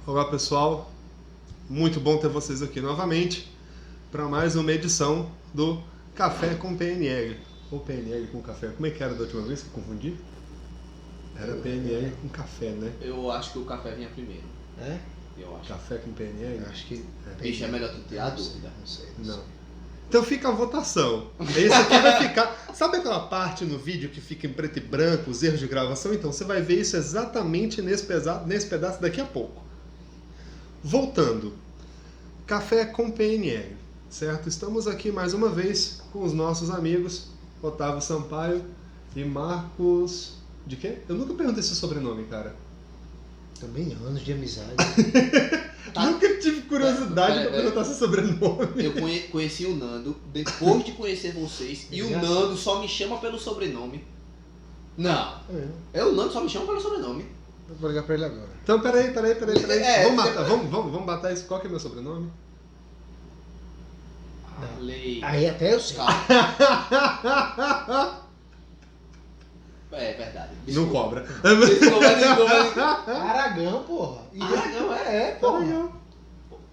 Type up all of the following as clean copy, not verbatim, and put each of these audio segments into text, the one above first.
Olá pessoal, muito bom ter vocês aqui novamente para mais uma edição do Café com PNL. Ou PNL com café, como é que era da última vez que eu confundi? Era PNL com café, né? Eu acho que o café vinha primeiro. É? Eu acho. Café com PNL? Eu acho que... Bicho, é melhor tu ter a dúvida. Não sei. Não. Então fica a votação. Esse aqui vai ficar... Sabe aquela parte no vídeo que fica em preto e branco, os erros de gravação? Então você vai ver isso exatamente nesse pedaço daqui a pouco. Voltando, Café com PNL, certo? Estamos aqui mais uma vez com os nossos amigos Otávio Sampaio e Marcos... De quê? Eu nunca perguntei seu sobrenome, cara. Também anos de amizade. Nunca tive curiosidade de perguntar seu sobrenome. Eu conheci o Nando depois de conhecer vocês e o Nando só me chama pelo sobrenome. Não, o Nando só me chama pelo sobrenome. Eu vou ligar pra ele agora. Então, peraí. Vamos matar isso. Qual que é meu sobrenome? Arley. Aí até eu sei. É verdade. Não cobra. Desculpa. Aragão, porra. Aragão, É, porra.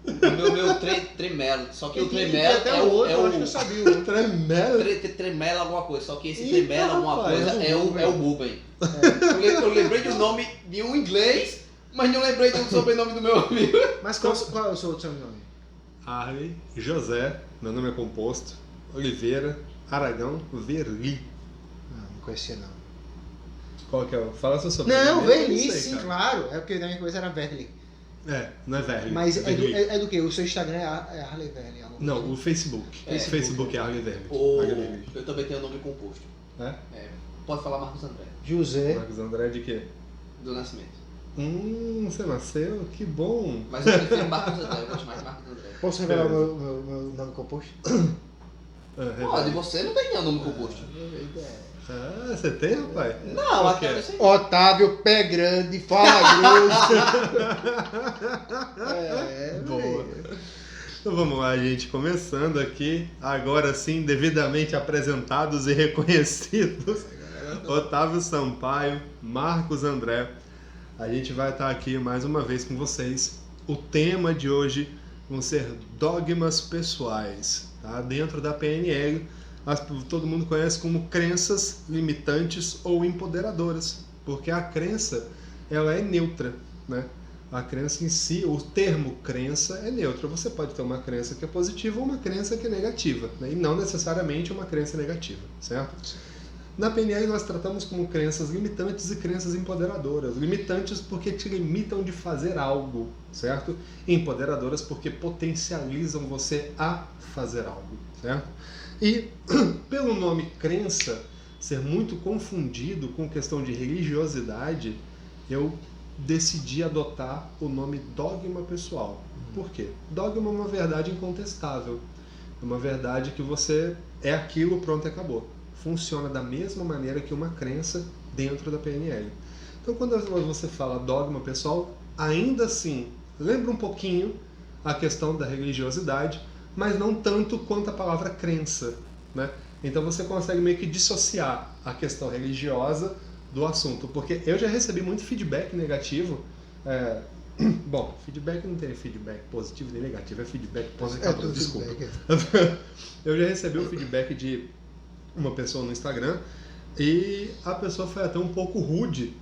Meu tremelo. Só que o tremelo até é o outro, é eu acho que eu sabia. O Tremelo? Tremelo alguma coisa. Só que esse Eita, tremelo alguma rapaz, coisa é o é o Buben. Eu lembrei do nome de um inglês, mas não lembrei do sobrenome do meu amigo. Mas qual é o seu outro nome? Arley, José, meu nome é composto, Oliveira, Aragão, Verli. Não conhecia não. Qual que é o... Fala seu sobrenome. Não, Eu Verli, sei, sim, cara. claro. É porque na minha coisa era Verli. É, não é Verli. Mas Verli. é do que? O seu Instagram é Harley Verli? Não, o Facebook. É, o Facebook é Arley Verli. Eu também tenho nome composto. É? Pode falar Marcos André, José. Marcos André de quê? do Nascimento. Você nasceu? Que bom. Mas eu prefiro Marcos André, eu gosto mais de Marcos André. Posso revelar o meu nome composto? Pode, você não tem nome composto. Ah, você tem, rapaz? Não, Qual até que é? eu sei. Otávio Pé Grande, fala grosso. Boa. Então vamos lá, gente. Começando aqui, agora sim, devidamente apresentados e reconhecidos. Otávio Sampaio, Marcos André. A gente vai estar aqui mais uma vez com vocês. O tema de hoje vão ser dogmas pessoais, tá? Dentro da PNL, todo mundo conhece como crenças limitantes ou empoderadoras, porque a crença ela é neutra, né? A crença em si, o termo crença é neutro. Você pode ter uma crença que é positiva ou uma crença que é negativa, né? E não necessariamente uma crença negativa, certo? Na PNL nós tratamos como crenças limitantes e crenças empoderadoras. Limitantes porque te limitam de fazer algo, certo? E empoderadoras porque potencializam você a fazer algo, certo? E pelo nome crença ser muito confundido com questão de religiosidade, eu decidi adotar o nome dogma pessoal. Por quê? Dogma é uma verdade incontestável. É uma verdade que você é aquilo, pronto, acabou. Funciona da mesma maneira que uma crença dentro da PNL. Então, quando você fala dogma pessoal, ainda assim, lembra um pouquinho a questão da religiosidade, mas não tanto quanto a palavra crença, né? Então você consegue meio que dissociar a questão religiosa do assunto, porque eu já recebi muito feedback negativo. Bom, feedback não tem feedback positivo nem negativo, é feedback positivo, desculpa. Feedback. Eu já recebi o feedback de uma pessoa no Instagram e a pessoa foi até um pouco rude,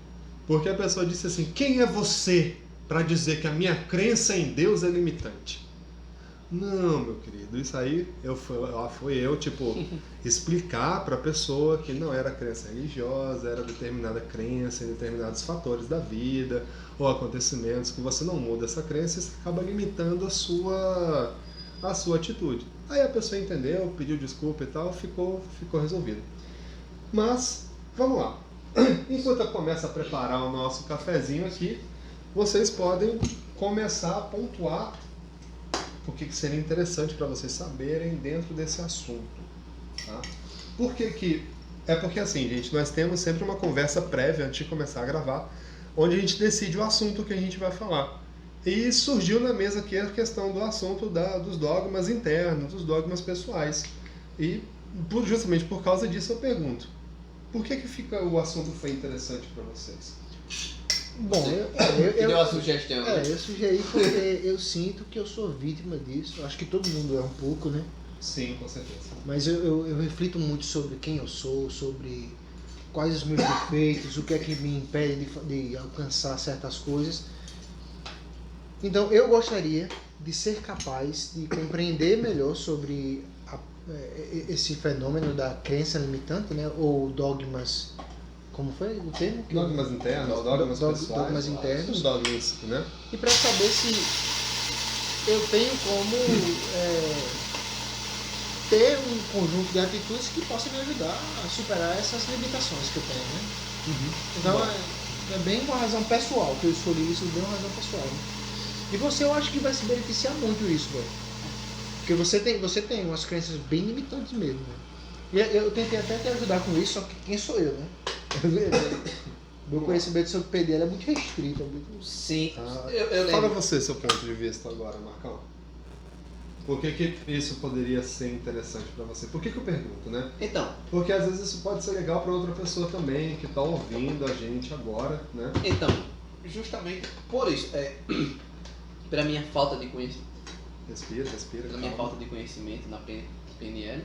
porque a pessoa disse assim: quem é você para dizer que a minha crença em Deus é limitante? Não, meu querido, isso aí foi eu explicar para a pessoa que não era crença religiosa, era determinada crença em determinados fatores da vida ou acontecimentos que você não muda essa crença e você acaba limitando a sua atitude. Aí a pessoa entendeu, pediu desculpa e tal, ficou resolvido. Mas, vamos lá. Enquanto eu começo a preparar o nosso cafezinho aqui, vocês podem começar a pontuar o que seria interessante para vocês saberem dentro desse assunto. Tá? É porque assim, gente, nós temos sempre uma conversa prévia antes de começar a gravar, onde a gente decide o assunto que a gente vai falar. E surgiu na mesa aqui a questão do assunto dos dogmas internos, dos dogmas pessoais. E justamente por causa disso eu pergunto, por que o assunto foi interessante para vocês? Bom, Que deu a sugestão, né? eu sugeri porque eu sinto que eu sou vítima disso. Acho que todo mundo é um pouco, né? Sim, com certeza. Mas eu reflito muito sobre quem eu sou, sobre quais os meus defeitos, o que é que me impede de alcançar certas coisas. Então eu gostaria de ser capaz de compreender melhor sobre esse fenômeno da crença limitante, né? Ou dogmas, como foi o termo? Dogmas internos, dogmas pessoais. Dogmas internos. Os dogmas, né? E para saber se eu tenho como ter um conjunto de atitudes que possa me ajudar a superar essas limitações que eu tenho, né? Então é bem uma razão pessoal que eu escolhi isso, bem uma razão pessoal. Né? E você, eu acho que vai se beneficiar muito isso, velho. Porque você tem umas crenças bem limitantes mesmo, né? E eu tentei até te ajudar com isso, só que quem sou eu, né? Meu conhecimento sobre PDL é muito restrito. Sim, Ah, eu Fala lembro. você seu ponto de vista agora, Marcão. Por que isso poderia ser interessante para você? Por que eu pergunto, né? Então, Porque às vezes isso pode ser legal para outra pessoa também, que está ouvindo a gente agora, né? justamente por isso, pela minha falta de conhecimento, Respira, pela minha calma. falta de conhecimento na PNL,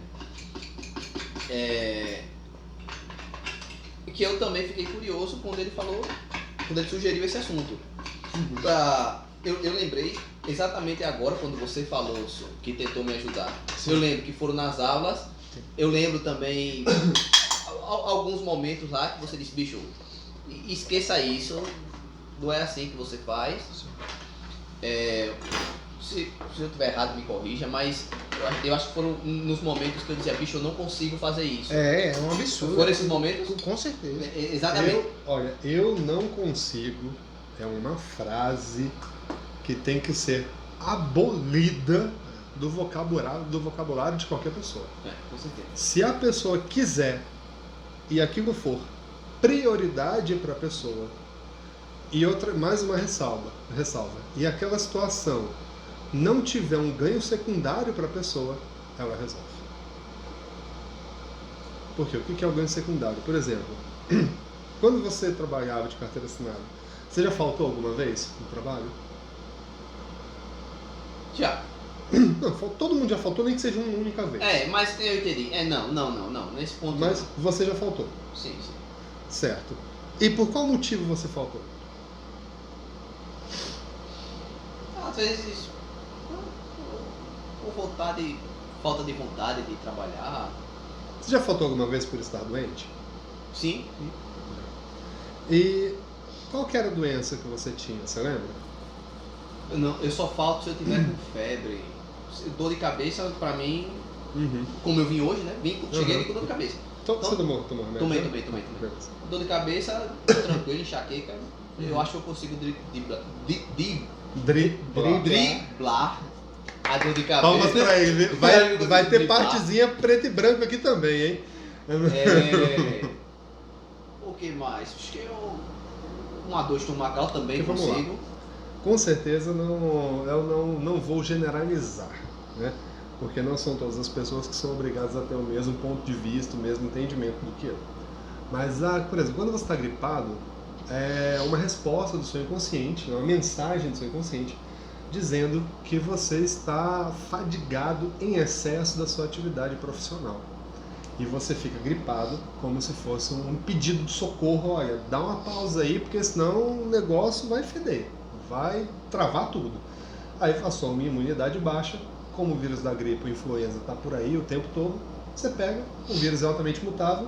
que eu também fiquei curioso quando ele sugeriu esse assunto. Eu lembrei exatamente agora, quando você falou que tentou me ajudar. Sim. Eu lembro que foram nas aulas, eu lembro também alguns momentos lá que você disse, bicho, esqueça isso, não é assim que você faz. Se eu estiver errado, me corrija, mas eu acho que foram nos momentos que eu dizia, bicho, eu não consigo fazer isso. É um absurdo. Foram esses momentos? Com certeza. Exatamente. Eu não consigo, é uma frase que tem que ser abolida do vocabulário de qualquer pessoa. Com certeza. Se a pessoa quiser e aquilo for prioridade para a pessoa, e mais uma ressalva, e aquela situação não tiver um ganho secundário para a pessoa, ela resolve. Por quê? O que é o ganho secundário? Por exemplo, quando você trabalhava de carteira assinada, você já faltou alguma vez no trabalho? Já. Não, todo mundo já faltou, nem que seja uma única vez. Mas eu entendi. Não. Nesse ponto. Mas não. você já faltou. Sim. Certo. E por qual motivo você faltou? Às vezes, por falta de vontade de trabalhar. Você já faltou alguma vez por estar doente? Sim. E qual que era a doença que você tinha, você lembra? Eu só falto se eu tiver com febre. Dor de cabeça, pra mim, Uhum. como eu vim hoje, né? Cheguei Uhum. aqui com dor de cabeça. Então, Então, você tomou remédio? Tomei. né? Beleza. Dor de cabeça, tranquilo, enxaqueca. Eu acho que eu consigo driblar a dor de cabeça. Palmas pra ele, viu? Eu Vai consigo ter driblar. partezinha preto e branco aqui também, hein? O que mais? Acho que uma dor estomacal também Então, vamos lá. consigo. Com certeza eu não vou generalizar, né? Porque não são todas as pessoas que são obrigadas a ter o mesmo ponto de vista, o mesmo entendimento do que eu. Mas, por exemplo, quando você está gripado, é uma resposta do seu inconsciente, uma mensagem do seu inconsciente, dizendo que você está fadigado em excesso da sua atividade profissional. E você fica gripado como se fosse um pedido de socorro, olha, dá uma pausa aí, porque senão o negócio vai feder, vai travar tudo. Aí a sua imunidade baixa, como o vírus da gripe, o influenza está por aí o tempo todo, você pega, o vírus é altamente mutável,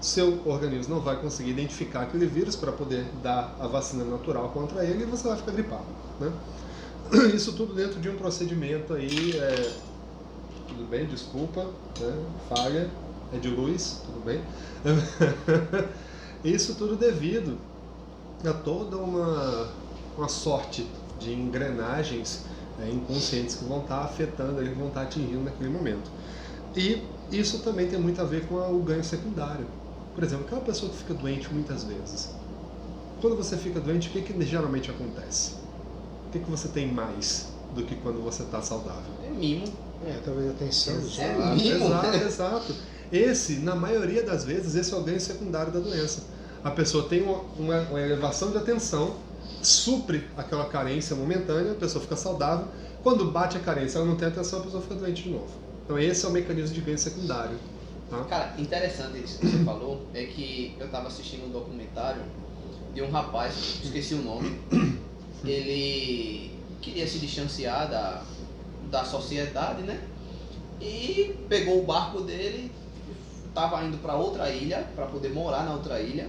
seu organismo não vai conseguir identificar aquele vírus para poder dar a vacina natural contra ele e você vai ficar gripado, né? Isso tudo dentro de um procedimento aí, tudo bem, desculpa, né? Falha, é de luz, tudo bem. Isso tudo devido a toda uma sorte de engrenagens inconscientes que vão estar afetando, que vão estar atingindo naquele momento. E isso também tem muito a ver com o ganho secundário. Por exemplo, aquela pessoa que fica doente muitas vezes. Quando você fica doente, o que geralmente acontece? O que você tem mais do que quando você está saudável? É mimo. Talvez atenção. mimo. Exato. Na maioria das vezes, esse é o ganho secundário da doença. a pessoa tem uma elevação de atenção, supre aquela carência momentânea, a pessoa fica saudável. Quando bate a carência, ela não tem atenção, a pessoa fica doente de novo. Então esse é o mecanismo de ganho secundário. Tá? Cara, interessante isso que você falou, é que eu tava assistindo um documentário de um rapaz, esqueci o nome, ele queria se distanciar da sociedade, né? E pegou o barco dele, tava indo para outra ilha, para poder morar na outra ilha.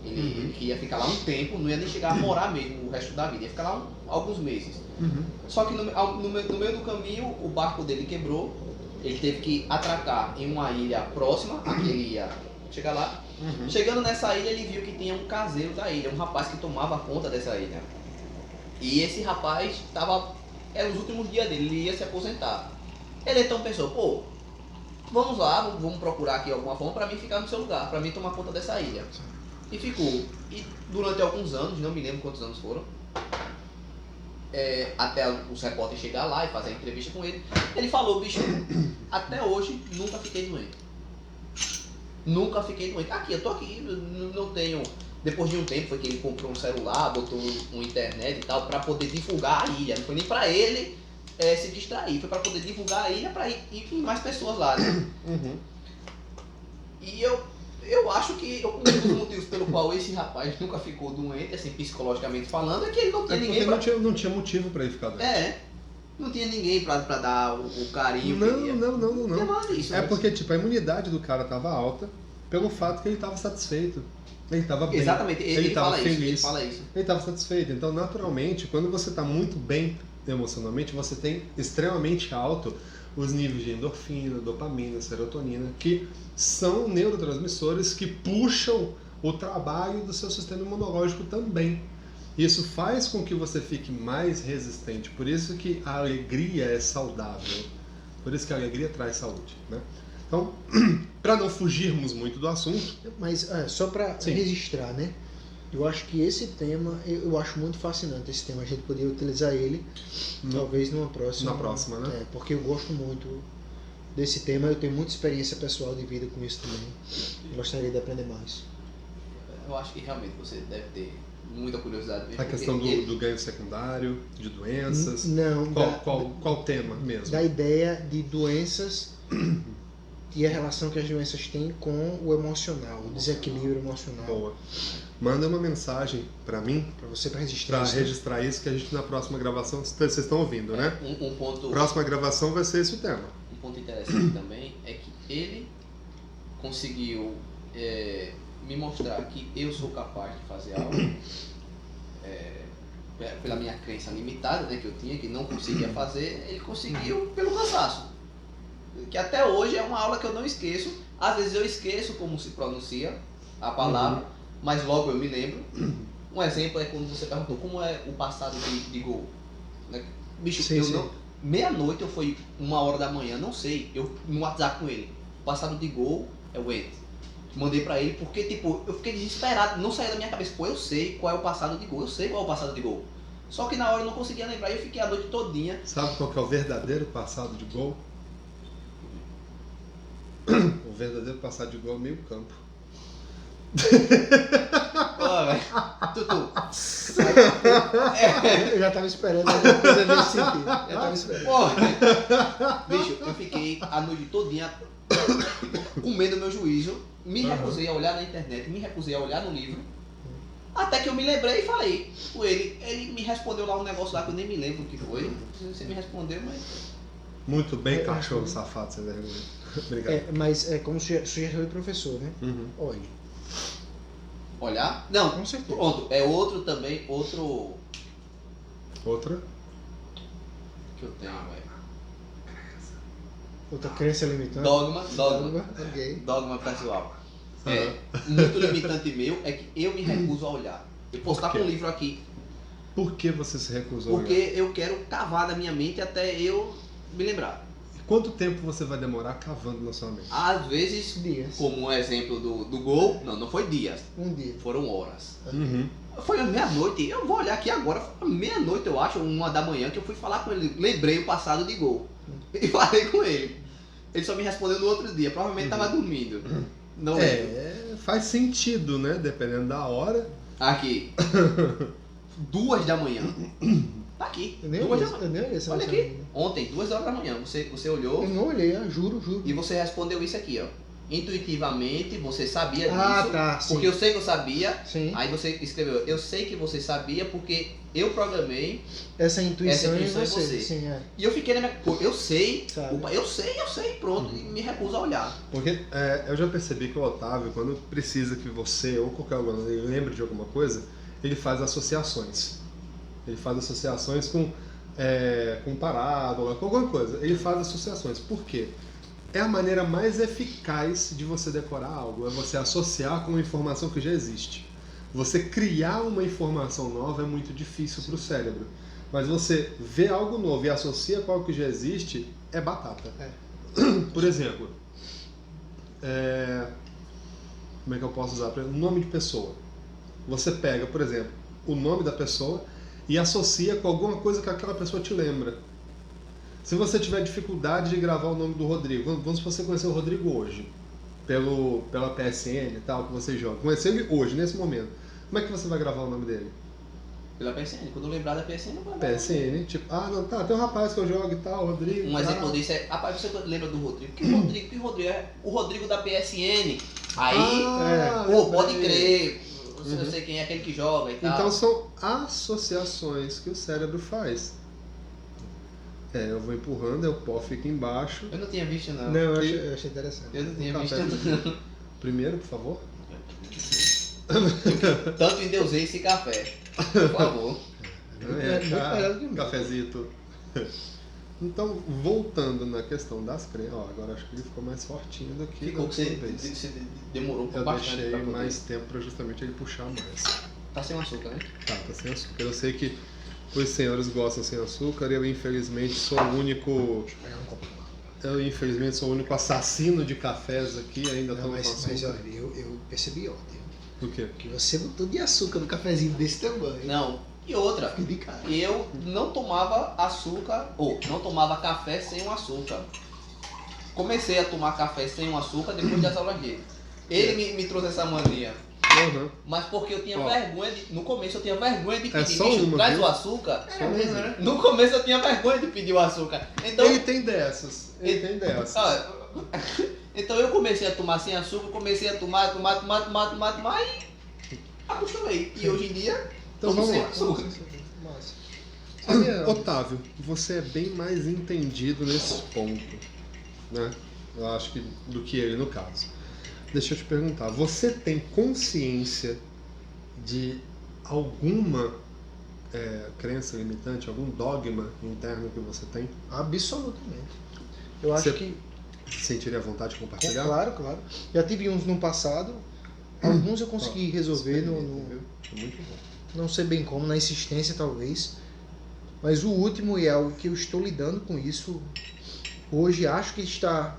Ele ia ficar lá um tempo, não ia nem chegar a morar mesmo o resto da vida, ia ficar lá alguns meses. Só que no meio do caminho o barco dele quebrou, ele teve que atracar em uma ilha próxima, a que ele ia chegar lá. Chegando nessa ilha ele viu que tinha um caseiro da ilha, um rapaz que tomava conta dessa ilha. E esse rapaz eram os últimos dias dele, ele ia se aposentar. Ele então pensou, pô, vamos lá, vamos procurar aqui alguma forma para mim ficar no seu lugar, para mim tomar conta dessa ilha. E ficou. E durante alguns anos, não me lembro quantos anos foram, até os repórteres chegar lá e fazer a entrevista com ele, ele falou, bicho, até hoje nunca fiquei doente. Nunca fiquei doente. Aqui, eu tô aqui, não tenho... Depois de um tempo foi que ele comprou um celular, botou uma internet e tal, para poder divulgar a ilha. Não foi nem para ele se distrair, foi para poder divulgar a ilha para ir mais pessoas lá, né? E eu acho que um dos motivos pelo qual esse rapaz nunca ficou doente, assim, psicologicamente falando, é que ele não tinha ninguém pra... não tinha motivo para ele ficar doente. Não tinha ninguém pra dar o carinho. Não. Nada disso, porque tipo, a imunidade do cara tava alta pelo fato que ele tava satisfeito. Ele estava bem. Exatamente, ele estava feliz. Ele fala isso. Ele estava satisfeito. Então, naturalmente, quando você está muito bem emocionalmente, você tem extremamente alto os níveis de endorfina, dopamina, serotonina, que são neurotransmissores que puxam o trabalho do seu sistema imunológico também. Isso faz com que você fique mais resistente. Por isso que a alegria é saudável. Por isso que a alegria traz saúde, né? Então, para não fugirmos muito do assunto... Mas só para registrar, né? Eu acho que esse tema, eu acho muito fascinante esse tema. A gente poderia utilizar ele, talvez numa próxima. Na próxima, né? Porque eu gosto muito desse tema. Eu tenho muita experiência pessoal de vida com isso também. Eu gostaria de aprender mais. Eu acho que realmente você deve ter muita curiosidade mesmo. A questão do ganho secundário, de doenças. Não. Qual tema mesmo? Da ideia de doenças e a relação que as doenças têm com o emocional, o desequilíbrio emocional. Boa. Manda uma mensagem para mim. Para você, para registrar isso. Para né? registrar isso, que a gente na próxima gravação, vocês estão ouvindo, né? Um ponto... Próxima gravação vai ser esse o tema. Um ponto interessante também é que ele conseguiu me mostrar que eu sou capaz de fazer algo pela minha crença limitada, né, que eu tinha, que não conseguia fazer, ele conseguiu pelo cansaço. Que até hoje é uma aula que eu não esqueço. Às vezes eu esqueço como se pronuncia a palavra, mas logo eu me lembro. Um exemplo é quando você perguntou como é o passado de Gol. Bicho, meia-noite eu fui 1h da manhã, não sei, eu no WhatsApp com ele. O passado de Gol é o Ent. Mandei pra ele porque, tipo, eu fiquei desesperado, não saía da minha cabeça. Pô, eu sei qual é o passado de Gol, eu sei qual é o passado de Gol. Só que na hora eu não conseguia lembrar e eu fiquei a noite todinha. Sabe qual que é o verdadeiro passado de Gol? O verdadeiro passado de Gol é o meio campo. Pô, velho. Tutu. Eu já tava esperando alguma coisa nesse sentido. Já tava esperando. Porra. Bicho, eu fiquei a noite todinha comendo meu juízo. Me recusei a olhar na internet, me recusei a olhar no livro. Até que eu me lembrei e falei com ele. Ele me respondeu lá um negócio lá que eu nem me lembro o que foi. Você me respondeu, mas... Muito bem, cachorro safado, sem vergonha. Obrigado. Mas é como sugeriu o professor, né? Olhe. Olhar? Não, com certeza. Pronto, é outro também, outro... Outra? Que eu tenho, velho. Outra crença limitante. Dogma. Okay. Dogma pessoal. Muito limitante meu é que eu me recuso a olhar. Eu posso estar com um livro aqui. Por que você se recusou a olhar? Porque eu quero cavar na minha mente até eu me lembrar. Quanto tempo você vai demorar cavando na sua mente? Às vezes, dias. Como um exemplo do Gol, não foi dias. Um dia. Foram horas. Foi meia-noite, eu vou olhar aqui agora, foi meia-noite eu acho, 1h da manhã, que eu fui falar com ele. Lembrei o passado de Gol. E falei com ele. Ele só me respondeu no outro dia, provavelmente estava dormindo. Não lembro. Faz sentido, né? Dependendo da hora. Aqui. 2 da manhã. Tá aqui. Eu nem 2 da olhei, manhã. eu nem olhei essa Olha mensagem aqui. ainda. Ontem, 2 horas da manhã. Você olhou Eu não olhei, juro. e você respondeu isso aqui, ó. Intuitivamente, você sabia disso. Ah, tá, sim. Porque eu sei que eu sabia. Sim. Aí você escreveu, eu sei que você sabia porque eu programei. Essa intuição Essa em intuição em você. você. Sim, é. E eu fiquei na minha. Pô, eu sei. Sabe. Opa, eu sei, pronto. E me recuso a olhar. Porque eu já percebi que o Otávio, quando precisa que você ou qualquer alguém lembre de alguma coisa, ele faz associações. Ele faz associações com parábola, com alguma coisa. Ele faz associações. Por quê? É a maneira mais eficaz de você decorar algo, é você associar com uma informação que já existe. Você criar uma informação nova é muito difícil para o cérebro. Mas você vê algo novo e associa com algo que já existe, é batata. Por exemplo, como é que eu posso usar? Nome de pessoa. Você pega, por exemplo, o nome da pessoa e associa com alguma coisa que aquela pessoa te lembra. Se você tiver dificuldade de gravar o nome do Rodrigo, vamos supor que você conheceu o Rodrigo hoje, pela PSN e tal, que você joga. Conheceu ele hoje, nesse momento. Como é que você vai gravar o nome dele? Pela PSN. Quando eu lembrar da PSN, eu vou lembrar. PSN, tipo, tem um rapaz que eu jogo e tal, Rodrigo. Um exemplo disso é, rapaz, você lembra do Rodrigo? Que Rodrigo é o Rodrigo da PSN. Aí, pode crer, eu sei quem é aquele que joga e tal. Então são associações que o cérebro faz. Eu vou empurrando, o pó fica embaixo. Eu não tinha visto, não. Não, eu achei interessante. Eu não tinha Um visto, café. não. Primeiro, por favor. Tanto endeusei esse café. Por favor. Muito melhor do que o meu. Cafezito. Então, voltando na questão das crenças, agora acho que ele ficou mais fortinho do que Ficou da que outra vez. você demorou Eu bastante deixei pra poder. mais tempo para justamente ele puxar mais. Tá sem açúcar, né? Tá sem açúcar. Eu sei que os senhores gostam sem açúcar e eu infelizmente sou o único. Assassino de cafés aqui, ainda Não, tô com mas açúcar. olha, eu percebi ontem O quê? que você botou de açúcar no cafezinho desse tamanho. Não. E outra, Fiquei de cara. eu não tomava açúcar, ou não tomava café sem o açúcar. Comecei a tomar café sem o açúcar depois das aulas dele. Ele me trouxe essa mania. Uhum. Mas porque eu tinha Ó. vergonha de. No começo eu tinha vergonha de pedir. só Bicho, uma, traz viu? o açúcar. Só uma. No começo eu tinha vergonha de pedir o açúcar. Então, Ele tem dessas. Ele tem dessas. então eu comecei a tomar sem açúcar, comecei a tomar e acostumei. E hoje em dia, Então tomo vamos sem lá. açúcar. Massa. Sabia? Otávio, você é bem mais entendido nesse ponto, né? Eu acho que do que ele no caso. Deixa eu te perguntar, você tem consciência de alguma crença limitante, algum dogma interno que você tem? Absolutamente. Eu acho Você que. sentiria vontade de compartilhar? Claro. Já tive uns no passado. Alguns eu consegui resolver Viu? no. É muito bom. Não sei bem como, na insistência talvez. Mas o último, e é algo que eu estou lidando com isso hoje, acho que está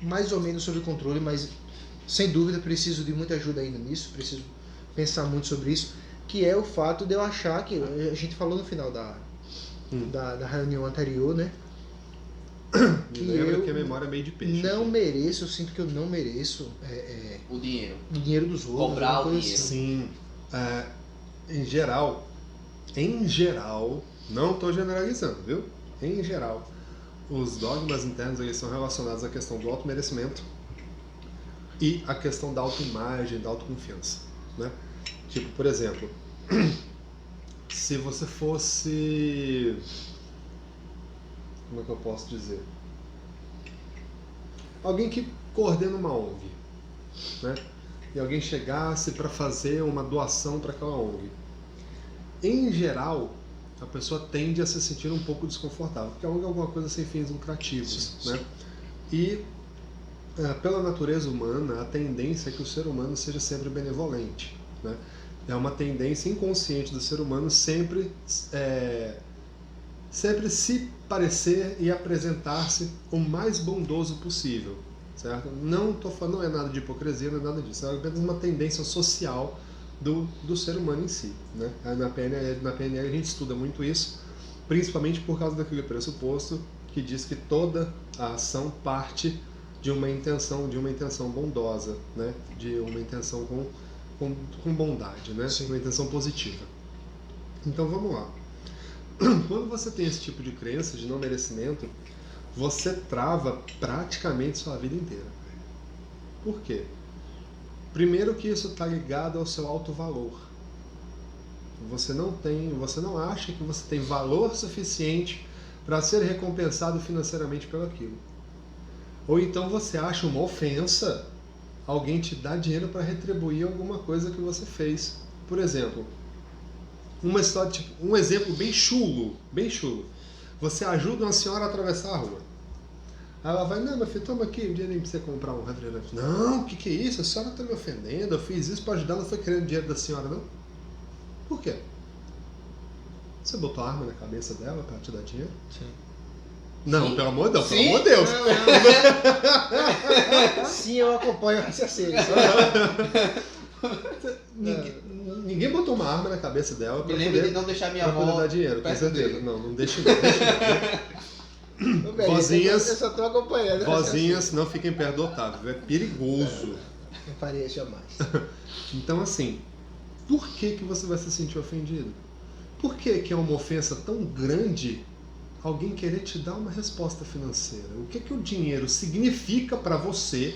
mais ou menos sob controle, mas sem dúvida preciso de muita ajuda ainda nisso, preciso pensar muito sobre isso, que é o fato de eu achar que, a gente falou no final da reunião anterior, né? Me lembra eu que a memória é meio de peixe. Não aqui. mereço, eu sinto que eu não mereço O dinheiro. o dinheiro dos outros. Cobrar alguma o coisa dinheiro. assim. Sim, em geral, não estou generalizando, viu? Em geral, os dogmas internos eles são relacionados à questão do automerecimento e à questão da autoimagem, da autoconfiança, né? Tipo, por exemplo, se você fosse... Como é que eu posso dizer? Alguém que coordena uma ONG, né? E alguém chegasse para fazer uma doação para aquela ONG. Em geral, a pessoa tende a se sentir um pouco desconfortável, porque a ONG é alguma coisa sem fins lucrativos, Sim. né? E pela natureza humana, a tendência é que o ser humano seja sempre benevolente, né? É uma tendência inconsciente do ser humano sempre se parecer e apresentar-se o mais bondoso possível, certo? Não estou falando, não é nada de hipocrisia, não é nada disso, é apenas uma tendência social do ser humano em si, né? Na PNL a gente estuda muito isso, principalmente por causa daquele pressuposto que diz que toda a ação parte de uma intenção bondosa, né? De uma intenção com bondade, né? Sim. Uma intenção positiva. Então vamos lá. Quando você tem esse tipo de crença de não merecimento, você trava praticamente sua vida inteira. Por quê? Primeiro que isso está ligado ao seu alto valor. Você não acha que você tem valor suficiente para ser recompensado financeiramente pelo aquilo. Ou então você acha uma ofensa alguém te dar dinheiro para retribuir alguma coisa que você fez. Por exemplo, uma história, tipo, um exemplo bem chulo. Você ajuda uma senhora a atravessar a rua. Aí ela vai, não, meu filho, toma aqui o dinheiro pra você comprar um refrigerante. Não, o que é isso? A senhora tá me ofendendo, eu fiz isso para ajudar, não foi querendo dinheiro da senhora, não? Por quê? Você botou a arma na cabeça dela para te dar dinheiro? Sim. Não, Sim. pelo amor de Deus, Sim. pelo amor de Deus. Sim, eu acompanho o raciocínio. Ninguém botou uma arma na cabeça dela Me para lembro de poder, não deixar minha pra poder avó dar dinheiro, com perto certeza. dele. Não deixa Ô, velho, Vozinhas- Eu só tô acompanhando. o Vozinhas, não fiquem perto do Otávio, é perigoso. raciocínio. Não faria isso jamais. Então assim, por que você vai se sentir ofendido? Por que é uma ofensa tão grande alguém querer te dar uma resposta financeira? O que o dinheiro significa para você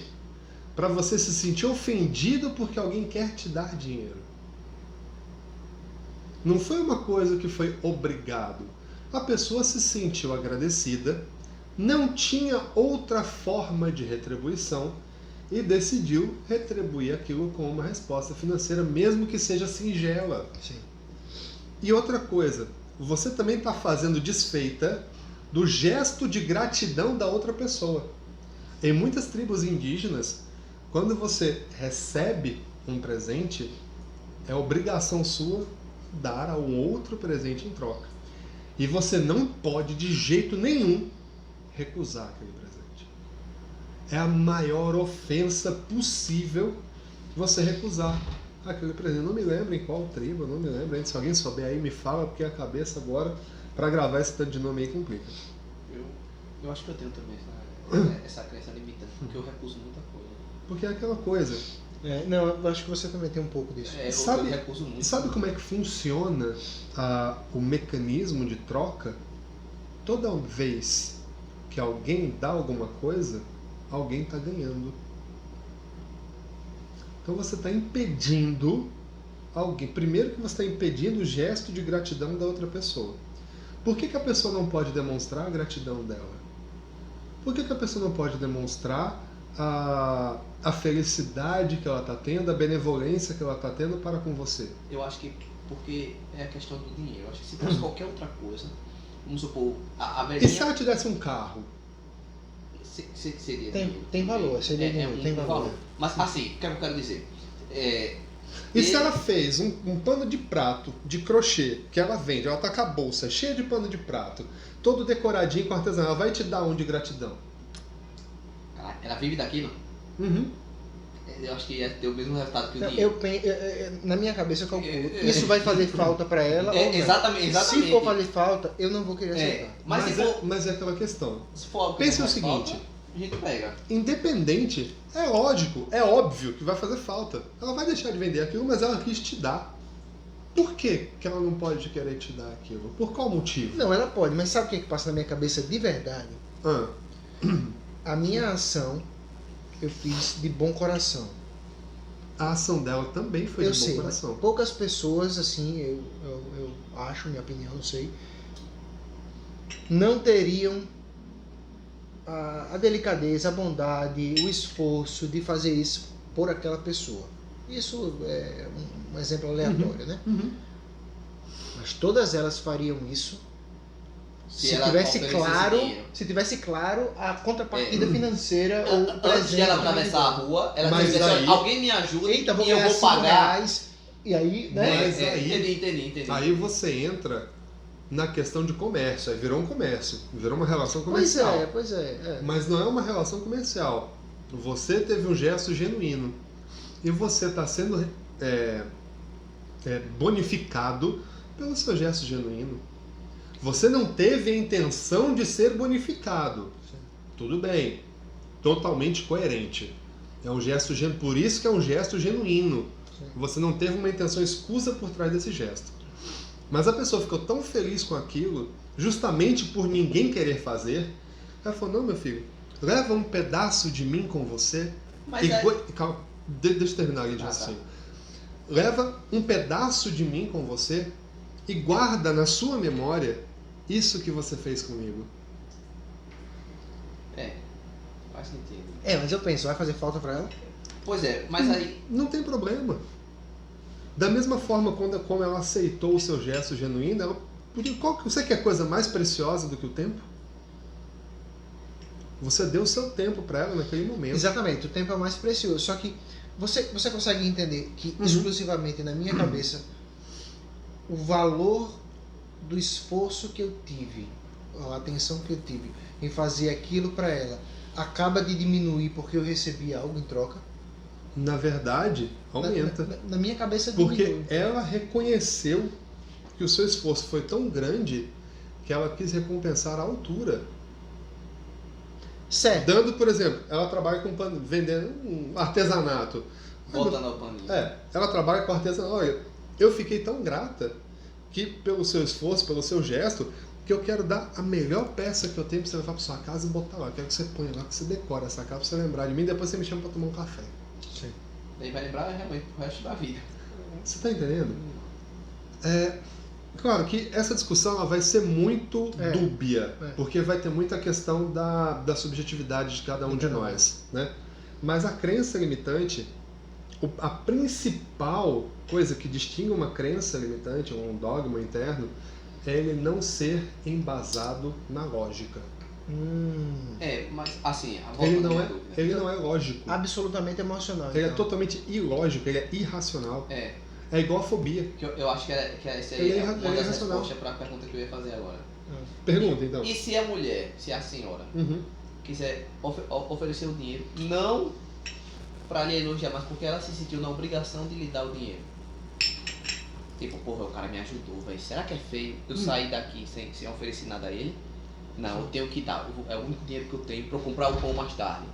se sentir ofendido porque alguém quer te dar dinheiro? Não foi uma coisa que foi obrigado. A pessoa se sentiu agradecida, não tinha outra forma de retribuição e decidiu retribuir aquilo com uma resposta financeira, mesmo que seja singela. Sim. E outra coisa, você também está fazendo desfeita do gesto de gratidão da outra pessoa. Em muitas tribos indígenas, quando você recebe um presente, é obrigação sua dar a um outro presente em troca. E você não pode de jeito nenhum recusar aquele presente. É a maior ofensa possível você recusar aquele presente. Não me lembro em qual tribo, não me lembro. Se alguém souber aí, me fala, porque a cabeça agora, para gravar esse tanto de nome aí, complica. Eu acho que eu tenho também essa crença limitante, porque eu recuso muita coisa. Porque é aquela coisa. Não, eu acho que você também tem um pouco disso. Eu recuso muito. Sabe como é que funciona o mecanismo de troca? Toda vez que alguém dá alguma coisa, alguém está ganhando. Então você está impedindo alguém. Primeiro que você está impedindo o gesto de gratidão da outra pessoa. Por que a pessoa não pode demonstrar a gratidão dela? Por que a pessoa não pode demonstrar a felicidade que ela está tendo, a benevolência que ela está tendo para com você? Eu acho que porque é a questão do dinheiro. Eu acho que se fosse qualquer outra coisa, vamos supor, a E velhinha... se ela te desse um carro? Seria Tem valor, seria dinheiro, tem valor. Mas assim, o que eu quero dizer? E se ela fez um pano de prato de crochê que ela vende, ela tá com a bolsa cheia de pano de prato, todo decoradinho com artesanato, ela vai te dar um de gratidão? Ela vive daquilo? Uhum. Eu acho que ia ter o mesmo resultado que o Não, dinheiro. na minha cabeça eu calculo. Isso vai fazer falta pra ela ou não? Exatamente. Se for fazer falta, eu não vou querer aceitar. Mas é aquela questão. Se for algo que Pense não o faz seguinte, falta, a gente pega. independente, é lógico, é óbvio que vai fazer falta. Ela vai deixar de vender aquilo, mas ela quis te dar. Por que ela não pode querer te dar aquilo? Por qual motivo? Não, ela pode, mas sabe o que passa na minha cabeça de verdade? A minha ação eu fiz de bom coração. A ação dela também foi Eu de bom sei, coração. mas poucas pessoas, assim, eu acho, minha opinião, não sei, não teriam a delicadeza, a bondade, o esforço de fazer isso por aquela pessoa. Isso é um exemplo aleatório, né? Uhum. Mas todas elas fariam isso se ela tivesse oferecesse claro, dinheiro. a contrapartida financeira ou o Antes presente. de ela atravessar a rua, ela Mas dizia assim, aí- alguém me ajuda Eita, vou e eu ganhar vou 5 pagar. reais. E aí, né? Mas aí- Entendi. Aí você entra na questão de comércio, aí virou um comércio, virou uma relação Pois comercial. é. Mas não é uma relação comercial. Você teve um gesto genuíno e você está sendo bonificado pelo seu gesto genuíno. Você não teve a intenção de ser bonificado. Sim. Tudo bem. totalmente coerente. É um gesto por isso que é um gesto genuíno. Sim. Você não teve uma intenção escusa por trás desse gesto. Mas a pessoa ficou tão feliz com aquilo, justamente por ninguém querer fazer, ela falou, não, meu filho, leva um pedaço de mim com você. Mas Calma, deixa eu terminar ali de raciocínio. Leva um pedaço de mim com você e guarda na sua memória isso que você fez comigo. Faz sentido. Mas eu penso, vai fazer falta pra ela? Pois é, mas aí... Não tem problema. Da mesma forma como ela aceitou o seu gesto genuíno, ela podia, você quer coisa mais preciosa do que o tempo? Você deu o seu tempo para ela naquele momento. Exatamente, o tempo é o mais precioso. Só que você consegue entender que exclusivamente na minha cabeça o valor do esforço que eu tive, a atenção que eu tive em fazer aquilo para ela, acaba de diminuir porque eu recebi algo em troca? Na verdade, aumenta. Na minha cabeça diminui. Porque ela reconheceu que o seu esforço foi tão grande que ela quis recompensar à altura. Certo. Dando, por exemplo, ela trabalha com vendendo um artesanato. Voltando ao paninho. Ela trabalha com artesanato. Olha, eu fiquei tão grata que pelo seu esforço, pelo seu gesto, que eu quero dar a melhor peça que eu tenho para você levar para sua casa e botar lá. Eu quero que você ponha lá, que você decore essa casa para você lembrar de mim e depois você me chama para tomar um café. Sim. Daí vai lembrar realmente pro resto da vida. Você está entendendo? Claro que essa discussão ela vai ser muito dúbia, porque vai ter muita questão da subjetividade de cada um de nós, né? Mas a crença limitante, a principal coisa que distingue uma crença limitante, um dogma interno, é ele não ser embasado na lógica. Mas assim, Ele não é lógico. Absolutamente emocional. Ele é então. totalmente ilógico, ele é irracional. É igual a fobia. Que eu acho que essa Ele aí é é uma das irracional. respostas para a pergunta que eu ia fazer agora. Pergunta, então. E se a mulher, se a senhora, Uhum. quiser oferecer o dinheiro, não para lhe elogiar, mas porque ela se sentiu na obrigação de lhe dar o dinheiro. Tipo, porra, o cara me ajudou, velho. Será que é feio eu sair daqui sem oferecer nada a ele? Não, eu tenho que dar. É o único dinheiro que eu tenho para eu comprar o pão mais tarde.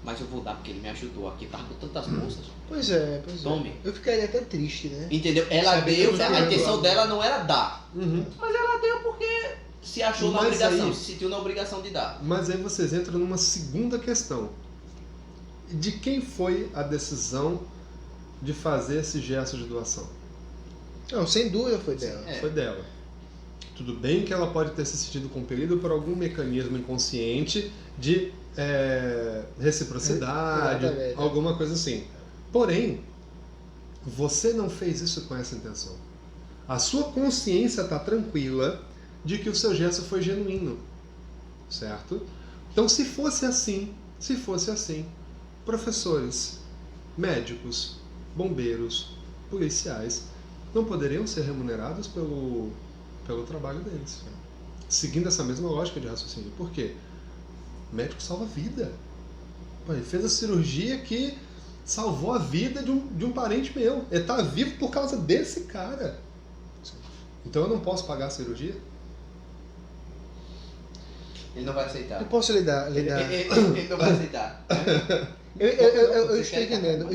Mas eu vou dar porque ele me ajudou aqui, tava com tantas bolsas. Pois é. Tome. Eu ficaria até triste, né? Entendeu? Ela Sabe deu, que eu a intenção dela não era dar. Uhum. Mas ela deu porque se achou na Mas obrigação, aí- se sentiu na obrigação de dar. Mas aí vocês entram numa segunda questão. De quem foi a decisão de fazer esse gesto de doação? Não, sem dúvida foi dela. É. Foi dela. Tudo bem que ela pode ter se sentido compelida por algum mecanismo inconsciente de reciprocidade, Exatamente. alguma coisa assim. Porém, você não fez isso com essa intenção. A sua consciência está tranquila de que o seu gesto foi genuíno, certo? Então, se fosse assim, professores, médicos, bombeiros, policiais não poderiam ser remunerados pelo trabalho deles, seguindo essa mesma lógica de raciocínio. Por quê? O médico salva a vida. Pô, ele fez a cirurgia que salvou a vida de um parente meu. Ele está vivo por causa desse cara. Então eu não posso pagar a cirurgia? Ele não vai aceitar. Eu posso lhe dar. Ele não vai aceitar. Eu Você estou quer entendendo, acabar?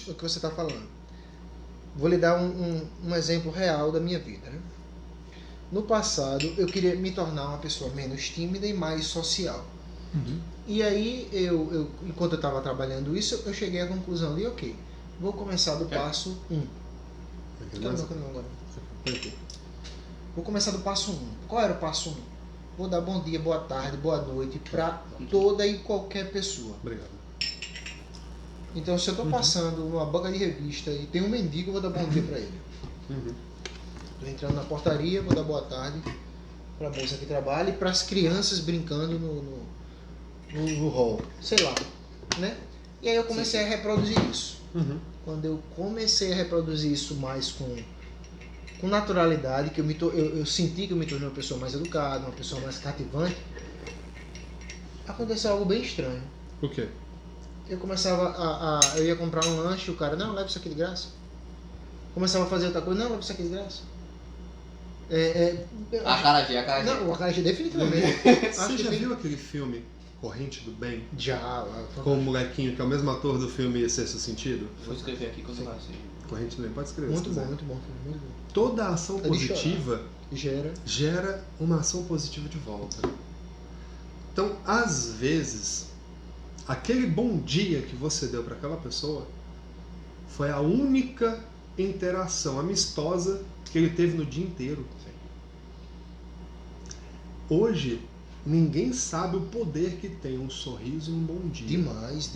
o que você está falando. Vou lhe dar um exemplo real da minha vida. Né? No passado, eu queria me tornar uma pessoa menos tímida e mais social. E aí, enquanto eu estava trabalhando isso, eu cheguei à conclusão de, ok, vou começar do passo 1. Vou começar do passo 1. Qual era o passo 1? Vou dar bom dia, boa tarde, boa noite para toda e qualquer pessoa. Obrigado. Então, se eu estou passando numa banca de revista e tem um mendigo, eu vou dar bom dia para ele. Estou entrando na portaria, vou dar boa tarde para a moça que trabalha e para as crianças brincando no hall. Sei lá, né? E aí eu comecei a reproduzir isso. Quando eu comecei a reproduzir isso mais com naturalidade, que eu senti que eu me tornei uma pessoa mais educada, uma pessoa mais cativante, aconteceu algo bem estranho. O quê? Eu começava eu ia comprar um lanche, o cara, não, leva isso aqui de graça. Começava a fazer outra coisa, não, leva isso aqui de graça. A cara G. Não, o acarajé definitivamente. Você já viu aquele filme Corrente do Bem? Já. Com o molequinho, que é o mesmo ator do filme Sexto Sentido? Vou escrever aqui quando vai ser. Corrente do Bem, pode escrever. Muito se bom, quiser. muito bom. Muito bom. Toda ação É de positiva Gera. uma ação positiva de volta. Então, às vezes, aquele bom dia que você deu para aquela pessoa foi a única interação amistosa que ele teve no dia inteiro. Hoje, ninguém sabe o poder que tem um sorriso e um bom dia. Demais.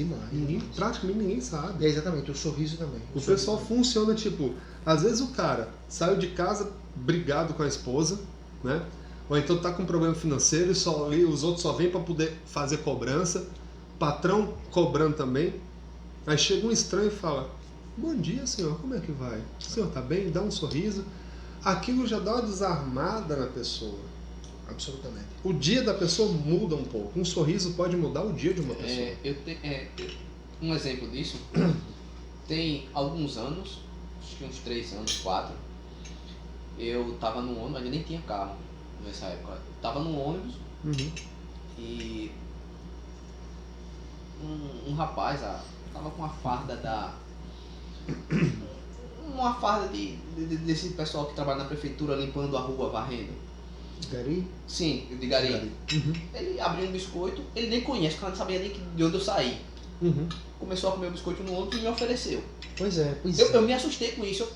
Praticamente ninguém sabe. É exatamente, o sorriso também. O pessoal funciona tipo, às vezes o cara saiu de casa brigado com a esposa, né? Ou então tá com um problema financeiro e os outros só vêm para poder fazer cobrança, patrão cobrando também. Aí chega um estranho e fala: bom dia, senhor, como é que vai? O senhor tá bem? Dá um sorriso. Aquilo já dá uma desarmada na pessoa. Absolutamente. O dia da pessoa muda um pouco. Um sorriso pode mudar o dia de uma pessoa. Um exemplo disso, tem alguns anos, acho que uns 3 anos, 4, eu tava no ônibus, mas eu nem tinha carro nessa época. Eu tava no ônibus e um rapaz tava com uma farda desse pessoal que trabalha na prefeitura limpando a rua, varrendo. Gari? Sim, de Gari. Ele abriu um biscoito, ele nem conhece, o cara não sabia nem de onde eu saí. Começou a comer o biscoito no ônibus e me ofereceu. Pois é. Eu me assustei com isso.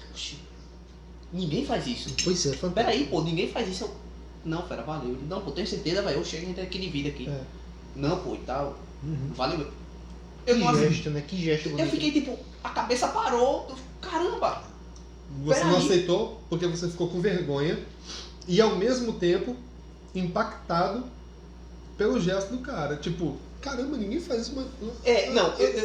Ninguém faz isso. Pois é, fantástico. Peraí, pô, ninguém faz isso. Não, fera, valeu. Não, pô, tenho certeza, velho. Eu chego e aquele vídeo aqui. É. Não, pô, e tal. Valeu. Que gesto bonito. Eu fiquei tipo, a cabeça parou. Caramba! Você não Peraí. aceitou porque você ficou com vergonha e ao mesmo tempo impactado pelo gesto do cara. Tipo, caramba, ninguém faz isso, mas.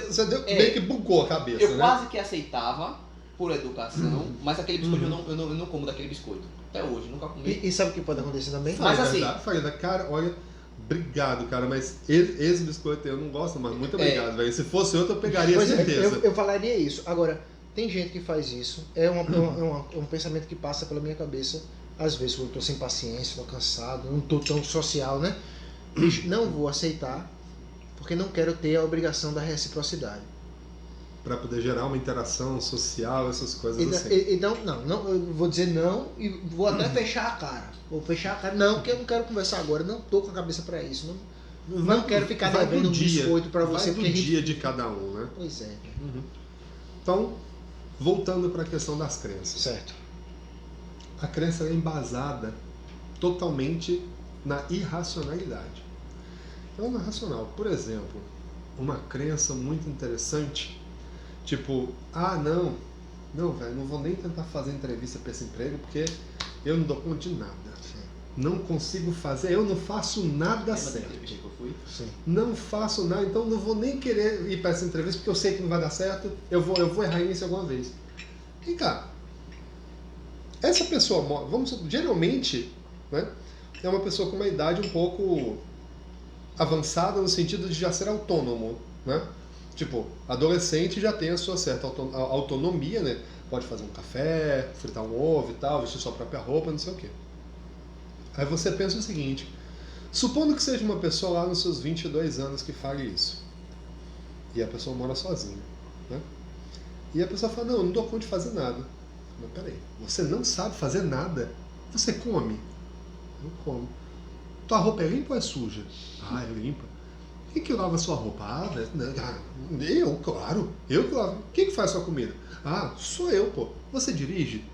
Você meio que bugou a cabeça, Eu né? quase que aceitava por educação, mas aquele biscoito eu não como daquele biscoito. Até hoje, nunca comi. E sabe o que pode acontecer também? Mas assim- Farida, cara, olha, obrigado, cara, mas esse biscoito eu não gosto, mas muito obrigado, velho. Se fosse outro, eu pegaria, Pois é, certeza. eu falaria isso. Agora, tem gente que faz isso. É um pensamento que passa pela minha cabeça. Às vezes eu estou sem paciência, estou cansado, não estou tão social, né? Não vou aceitar, porque não quero ter a obrigação da reciprocidade. Pra poder gerar uma interação social, essas coisas assim. Então, não, eu vou dizer não e vou até fechar a cara. Vou fechar a cara. Não, porque eu não quero conversar agora, não estou com a cabeça para isso. Não quero ficar vai devendo do um dia, biscoito para você. vai do dia de cada um, né? Pois é. Então, voltando para a questão das crenças. Certo. A crença é embasada totalmente na irracionalidade. Ela não é racional. Por exemplo, uma crença muito interessante, tipo, não, velho, não vou nem tentar fazer entrevista para esse emprego porque eu não dou conta de nada. Não consigo fazer, eu não faço nada certo. Que eu fui. Sim. Não faço nada, então não vou nem querer ir para essa entrevista porque eu sei que não vai dar certo, eu vou errar nisso alguma vez. Vem cá. Essa pessoa, geralmente, né, é uma pessoa com uma idade um pouco avançada no sentido de já ser autônomo, né? Tipo, adolescente já tem a sua certa autonomia, né? Pode fazer um café, fritar um ovo e tal, vestir sua própria roupa, não sei o quê. Aí você pensa o seguinte, supondo que seja uma pessoa lá nos seus 22 anos que fale isso, e a pessoa mora sozinha, né? E a pessoa fala, não, eu não dou conta de fazer nada. Mas peraí, você não sabe fazer nada? Você come? Eu como. Tua roupa é limpa ou é suja? Ah, é limpa. Quem que lava a sua roupa? Eu, claro. Eu que lavo. Quem que faz a sua comida? Ah, sou eu, pô. Você dirige?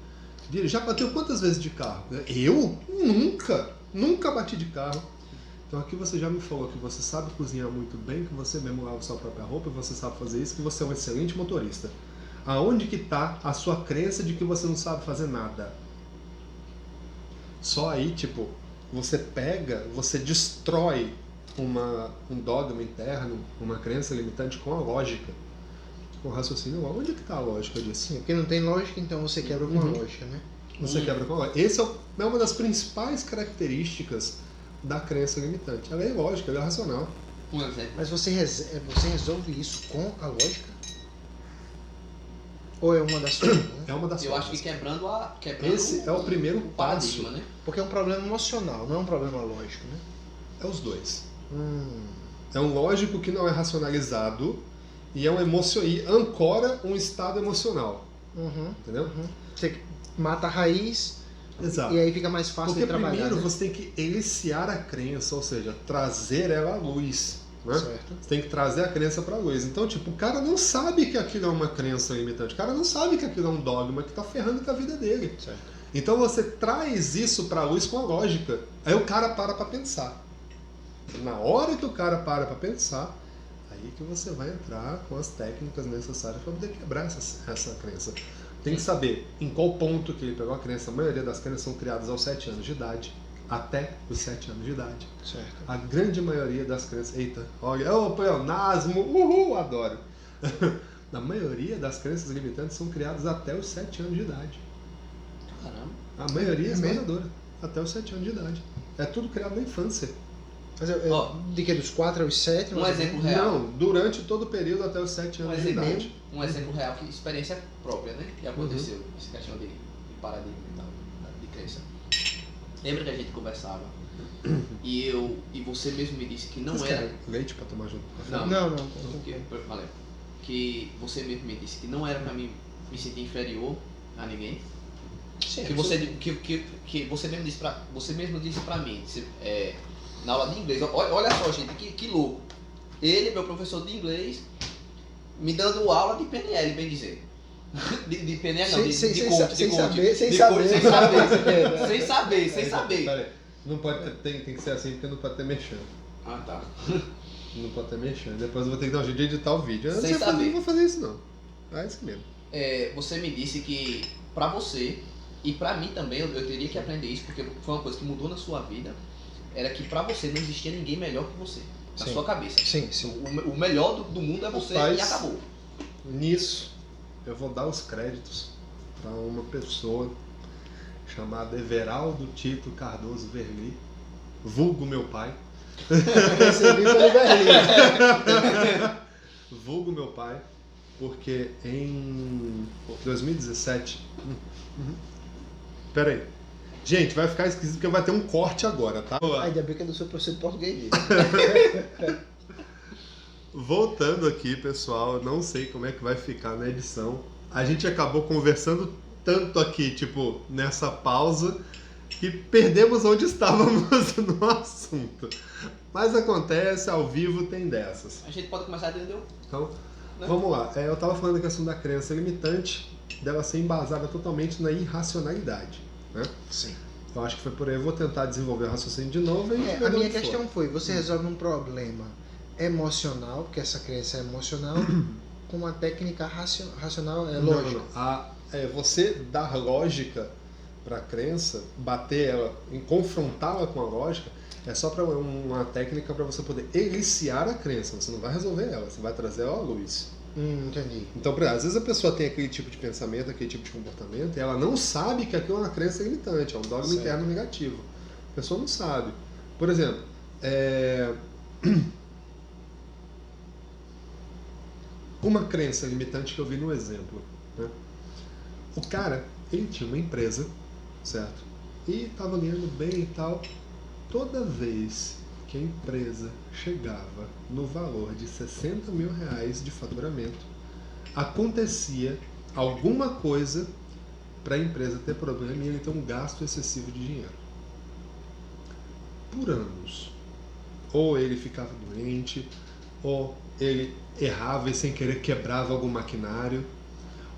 Já bateu quantas vezes de carro? Eu? Nunca. Nunca bati de carro. Então aqui você já me falou que você sabe cozinhar muito bem, que você mesmo lava a sua própria roupa, você sabe fazer isso, que você é um excelente motorista. Aonde que está a sua crença de que você não sabe fazer nada? Só aí, tipo, você destrói um dogma interno, uma crença limitante com a lógica, com o raciocínio. Onde que está a lógica disso? Sim, porque não tem lógica, então você quebra com a lógica, né? Você quebra com a lógica. Essa é uma das principais características da crença limitante. Ela é ilógica, ela é racional. Um exemplo. Mas você resolve isso com a lógica? Ou é uma das formas? Né? É uma das Eu formas. acho que quebrando Esse é o primeiro paradigma, passo. né? Porque é um problema emocional, não é um problema lógico, né? É os dois. É um lógico que não é racionalizado e é e ancora um estado emocional. Entendeu? Você mata a raiz. Exato. E aí fica mais fácil Porque de trabalhar. primeiro né? você tem que eliciar a crença, ou seja, trazer ela à luz. Né? Certo. Você tem que trazer a crença para a luz. Então, tipo, o cara não sabe que aquilo é uma crença limitante. O cara não sabe que aquilo é um dogma que está ferrando com a vida dele. Certo. Então você traz isso para a luz com a lógica. Aí o cara para pensar. Na hora que o cara para pensar, aí que você vai entrar com as técnicas necessárias para poder quebrar essa crença. Tem que saber em qual ponto que ele pegou a crença. A maioria das crenças são criadas aos 7 anos de idade. Até os 7 anos de idade. Certo. A grande maioria das crenças... Eita, olha, ô pleonasmo, uhul, adoro. A maioria das crenças limitantes são criadas até os 7 anos de idade. Caramba. A maioria é mesmo? esmagadora. Até os 7 anos de idade. É tudo criado na infância. Mas Ó, de que? Dos 4 aos 7? Um mais ou exemplo menos? real. Não, durante todo o período até os 7 anos de idade. Um exemplo real, que experiência própria, né? Que aconteceu, essa questão de paradigma e tal, de crença. Lembra que a gente conversava e você mesmo me disse que não Vocês era... querem leite pra tomar junto? Não. Não. Valeu. Que você mesmo me disse que não era pra mim me sentir inferior a ninguém. Sim, Que você mesmo disse pra mim, na aula de inglês, olha só, gente, que louco. Ele, meu professor de inglês, me dando aula de PNL, bem dizer. De PNL não, de coach. Sem saber. Pera aí. Não pode ter, tem que ser assim porque não pode ter mexendo. Ah, tá. Não pode ter mexendo. Depois eu vou ter que dar um jeito de editar o vídeo. Sem saber. Não vou fazer isso não. É isso mesmo. Você me disse que pra você, e pra mim também, eu teria que aprender isso, porque foi uma coisa que mudou na sua vida, era que pra você não existia ninguém melhor que você. Na Sim. sua cabeça. Sim. O melhor do mundo é você Rapaz, e acabou. Nisso, eu vou dar os créditos para uma pessoa chamada Everaldo Tito Cardoso Verli, vulgo meu pai. Recebi pelo Berlim. Vulgo meu pai, porque em 2017... Pera aí. Gente, vai ficar esquisito porque vai ter um corte agora, tá? Ainda bem que eu não sou professor de português. Voltando aqui, pessoal, eu não sei como é que vai ficar na edição. A gente acabou conversando tanto aqui, tipo, nessa pausa, que perdemos onde estávamos no assunto. Mas acontece, ao vivo tem dessas. A gente pode começar, entendeu? Então, Né? vamos lá. Eu estava falando da questão da crença limitante, dela ser embasada totalmente na irracionalidade, né? Sim. Eu acho que foi por aí. Eu vou tentar desenvolver o raciocínio de novo. E A minha questão foi, você resolve um problema emocional, porque essa crença é emocional, com uma técnica racional, lógica. Você dar lógica para a crença, bater ela, confrontá-la com a lógica, é só para uma técnica para você poder eliciar a crença. Você não vai resolver ela, você vai trazer ela à luz. Entendi. Então, às vezes a pessoa tem aquele tipo de pensamento, aquele tipo de comportamento, e ela não sabe que aquilo é uma crença limitante, é um dogma Certo. interno negativo. A pessoa não sabe. Por exemplo, uma crença limitante que eu vi no exemplo, né? O cara, ele tinha uma empresa, certo? E estava ganhando bem e tal. Toda vez que a empresa chegava no valor de 60 mil reais de faturamento, acontecia alguma coisa para a empresa ter problema e ele ter um gasto excessivo de dinheiro. Por anos. Ou ele ficava doente, ou ele errava e sem querer quebrava algum maquinário,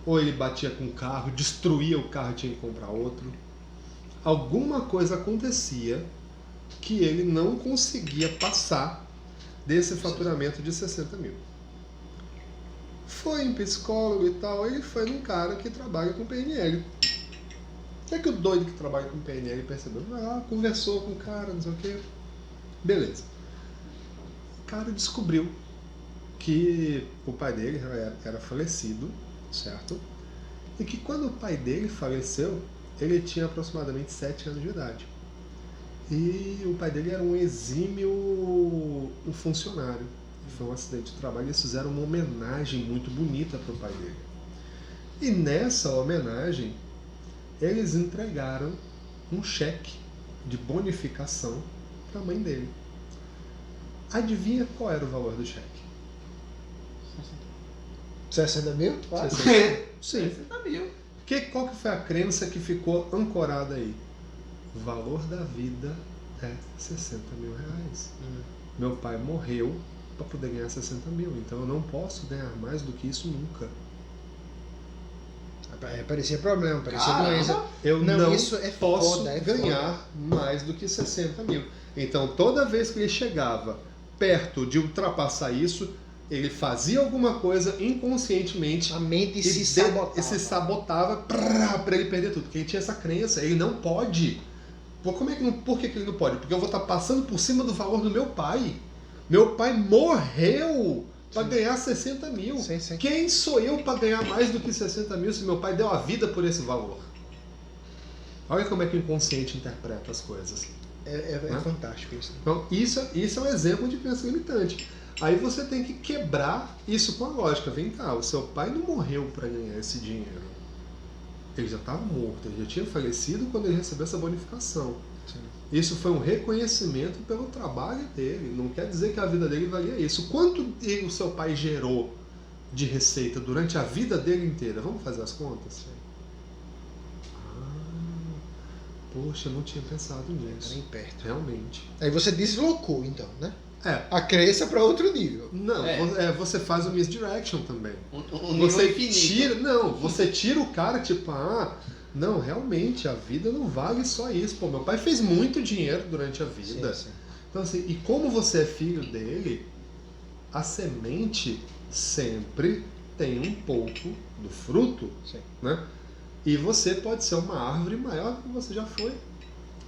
ou ele batia com o carro, destruía o carro e tinha que comprar outro. Alguma coisa acontecia que ele não conseguia passar desse faturamento de 60 mil. Foi em psicólogo e tal, ele foi num cara que trabalha com PNL. O que é que o doido que trabalha com PNL percebeu? Vai lá, conversou com o cara, não sei o quê. Beleza. O cara descobriu que o pai dele era falecido, certo? E que quando o pai dele faleceu, ele tinha aproximadamente 7 anos de idade. E o pai dele era um exímio funcionário. E foi um acidente de trabalho e eles fizeram uma homenagem muito bonita para o pai dele. E nessa homenagem, eles entregaram um cheque de bonificação para a mãe dele. Adivinha qual era o valor do cheque? 60 mil? Claro. 60? Sim. 60 mil. Qual que foi a crença que ficou ancorada aí? O valor da vida é 60 mil reais. Meu pai morreu para poder ganhar 60 mil, então eu não posso ganhar mais do que isso nunca. Parecia problema, parecia Caramba. doença. Eu Não, não isso é posso foda, é ganhar mais do que 60 mil. Então toda vez que ele chegava perto de ultrapassar isso, ele fazia alguma coisa inconscientemente A mente e se sabotava para ele perder tudo. Porque ele tinha essa crença, ele não pode. Por que ele não pode? Porque eu vou estar passando por cima do valor do meu pai. Meu pai morreu para ganhar 60 mil. Sim, sim. Quem sou eu para ganhar mais do que 60 mil se meu pai deu a vida por esse valor? Olha como é que o inconsciente interpreta as coisas. É fantástico isso. Então, isso é um exemplo de crença limitante. Aí você tem que quebrar isso com a lógica. Vem cá, o seu pai não morreu para ganhar esse dinheiro. Ele já estava morto, ele já tinha falecido quando ele recebeu essa bonificação. Sim. Isso foi um reconhecimento pelo trabalho dele. Não quer dizer que a vida dele valia isso. Quanto o seu pai gerou de receita durante a vida dele inteira? Vamos fazer as contas? Poxa, eu não tinha pensado nisso. Nem perto. Realmente. Aí você deslocou, então, né? É. A crença para outro nível. Não, você faz o misdirection também. Um nível Você infinito. você tira o cara, tipo, não, realmente, a vida não vale só isso. Pô, meu pai fez muito dinheiro durante a vida. Sim, sim. Então, assim, e como você é filho dele, a semente sempre tem um pouco do fruto, Sim. né? E você pode ser uma árvore maior do que você já foi.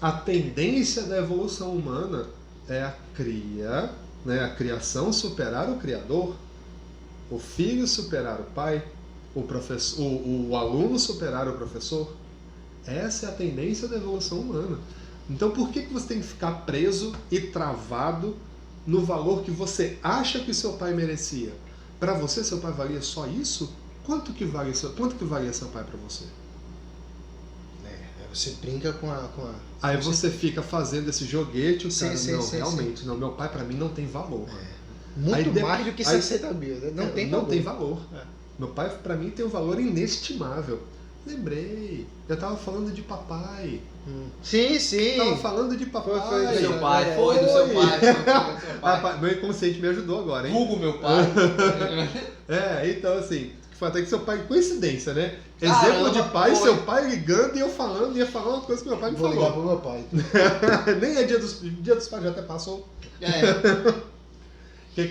A tendência da evolução humana é a a criação superar o criador, o filho superar o pai, o aluno superar o professor. Essa é a tendência da evolução humana. Então por que você tem que ficar preso e travado no valor que você acha que seu pai merecia? Para você, seu pai valia só isso? Quanto que valia seu pai para você? Você brinca com a... Aí você fica fazendo esse joguete, o cara, Sim, realmente, não, meu pai para mim não tem valor. Muito mais do que 60 mil, né? Não tem valor. Meu pai para mim tem um valor inestimável. Lembrei, eu tava falando de papai. Sim. Tava falando de papai. Foi do seu pai, foi do seu pai. Meu inconsciente me ajudou agora, hein? Vulgo meu pai. Então assim, foi até que seu pai, coincidência, né? Caramba, Exemplo de pai, foi. seu pai ligando e eu falando, ia falar uma coisa que meu pai me Vou ligar falou. pro meu pai. Nem é dia dos pais, já até passou.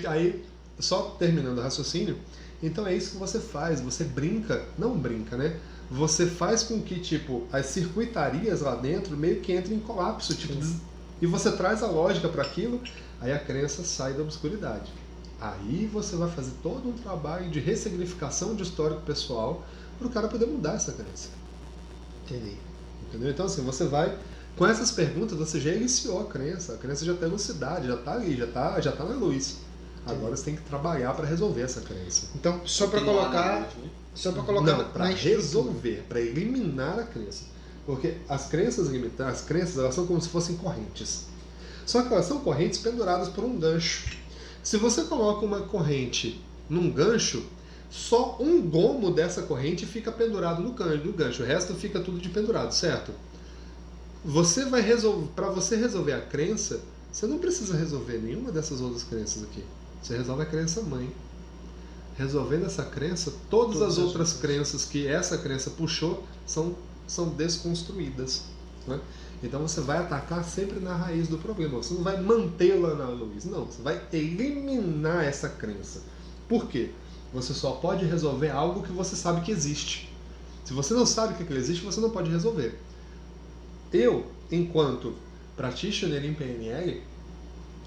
Aí, só terminando o raciocínio, então é isso que você faz, você brinca, não brinca, né? Você faz com que, tipo, as circuitarias lá dentro meio que entrem em colapso, tipo, e você traz a lógica para aquilo, aí a crença sai da obscuridade. Aí você vai fazer todo um trabalho de ressignificação de histórico pessoal para o cara poder mudar essa crença. Entendi. Entendeu? Então, assim, você vai... Com essas perguntas, você já iniciou a crença já tem lucidade, já está ali, já tá na luz. Agora você tem que trabalhar para resolver essa crença. Então, só para colocar Não, para na estrutura. resolver, para eliminar a crença. Porque as crenças limitantes, elas são como se fossem correntes. Só que elas são correntes penduradas por um gancho. Se você coloca uma corrente num gancho, só um gomo dessa corrente fica pendurado no gancho. O resto fica tudo de pendurado, certo? Para você resolver a crença, você não precisa resolver nenhuma dessas outras crenças aqui. Você resolve a crença mãe. Resolvendo essa crença, todas as outras crenças que essa crença puxou são desconstruídas, né? Então você vai atacar sempre na raiz do problema. Você não vai mantê-la na luz. Não, você vai eliminar essa crença. Por quê? Você só pode resolver algo que você sabe que existe. Se você não sabe que aquilo existe, você não pode resolver. Eu, enquanto practitioner em PNL,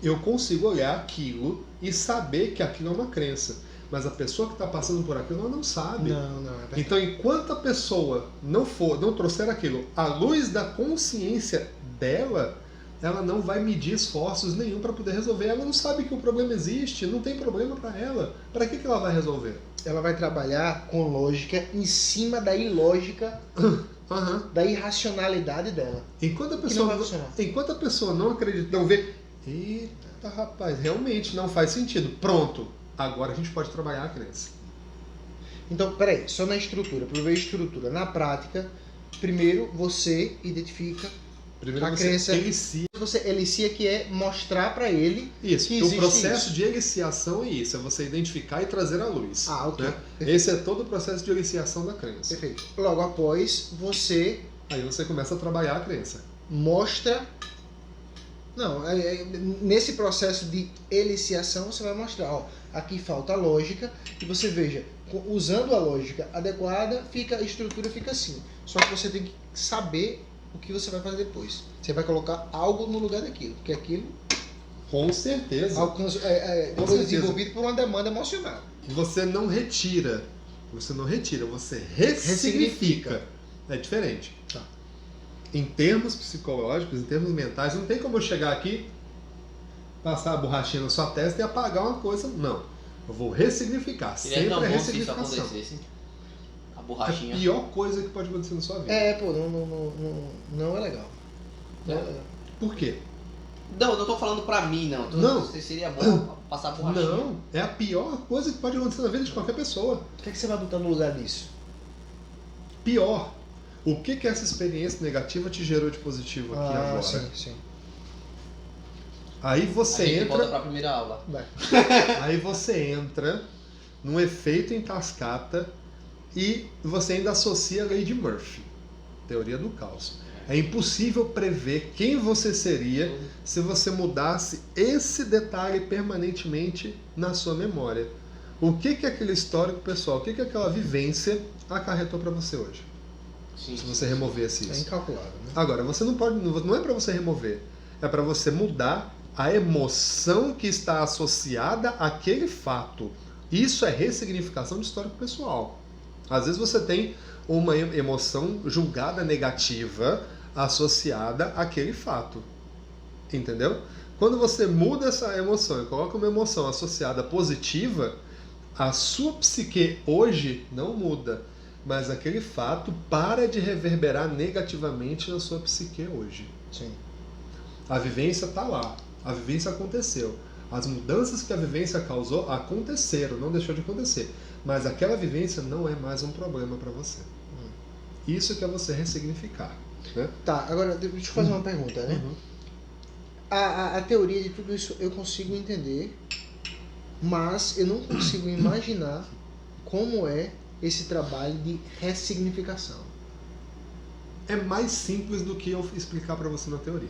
eu consigo olhar aquilo e saber que aquilo é uma crença. Mas a pessoa que está passando por aquilo, ela não sabe. Não, é verdade. Então, enquanto a pessoa não trouxer aquilo à luz da consciência dela, ela não vai medir esforços nenhum para poder resolver. Ela não sabe que o problema existe, não tem problema para ela. Para que ela vai resolver? Ela vai trabalhar com lógica em cima da ilógica, da irracionalidade dela. Enquanto a Que não vai funcionar. pessoa não acredita, não vê... Eita Eita, rapaz, realmente não faz sentido. Pronto, agora a gente pode trabalhar a crença. Então, peraí, só na estrutura, para ver a estrutura. Na prática, primeiro você identifica Primeiro a você crença. elicia. Você elicia, que é mostrar para ele Isso, que o existe processo isso. de eliciação é isso, é você identificar e trazer à luz. Ah, ok. Né? Perfeito. Esse é todo o processo de eliciação da crença. Perfeito. Logo após, você Aí você começa a trabalhar a crença. mostra... Não, nesse processo de eliciação, você vai mostrar, ó, aqui falta a lógica, e você veja, usando a lógica adequada, a estrutura fica assim. Só que você tem que saber o que você vai fazer depois. Você vai colocar algo no lugar daquilo, porque aquilo Com certeza. foi certeza. desenvolvido por uma demanda emocional. Você não retira, você ressignifica. É diferente. Tá. Em termos psicológicos, em termos mentais, não tem como eu chegar aqui, passar a borrachinha na sua testa e apagar uma coisa. Não. Eu vou ressignificar. Seria Sempre tão é bom se isso ressignificação. acontecesse. A É a borrachinha. pior coisa que pode acontecer na sua vida. Pô, não é legal. Não é legal. Por quê? Não tô falando pra mim, não. Não. Seria bom passar a borrachinha. Não, é a pior coisa que pode acontecer na vida de qualquer pessoa. O que você vai botar no lugar disso? Pior. O que essa experiência negativa te gerou de positivo aqui agora? Sim. Aí A você gente volta entra, pra primeira aula. Vai. aí você entra num efeito em cascata e você ainda associa a lei de Murphy, teoria do caos. É impossível prever quem você seria se você mudasse esse detalhe permanentemente na sua memória. O que aquele histórico pessoal, o que aquela vivência acarretou para você hoje? Sim. Se você removesse É isso. incalculável, né? Agora, você não pode, não é para você remover, é para você mudar a emoção que está associada àquele fato. Isso é ressignificação de histórico pessoal. Às vezes você tem uma emoção julgada negativa associada àquele fato. Entendeu? Quando você muda essa emoção e coloca uma emoção associada positiva, a sua psique hoje não muda, mas aquele fato para de reverberar negativamente na sua psique hoje. Sim. A vivência está lá, a vivência aconteceu. As mudanças que a vivência causou aconteceram, não deixou de acontecer. Mas aquela vivência não é mais um problema para você. Isso que é você ressignificar. Né? Tá, agora deixa eu fazer uma pergunta, né? Uhum. A teoria de tudo isso eu consigo entender, mas eu não consigo imaginar como é esse trabalho de ressignificação. É mais simples do que eu explicar para você na teoria.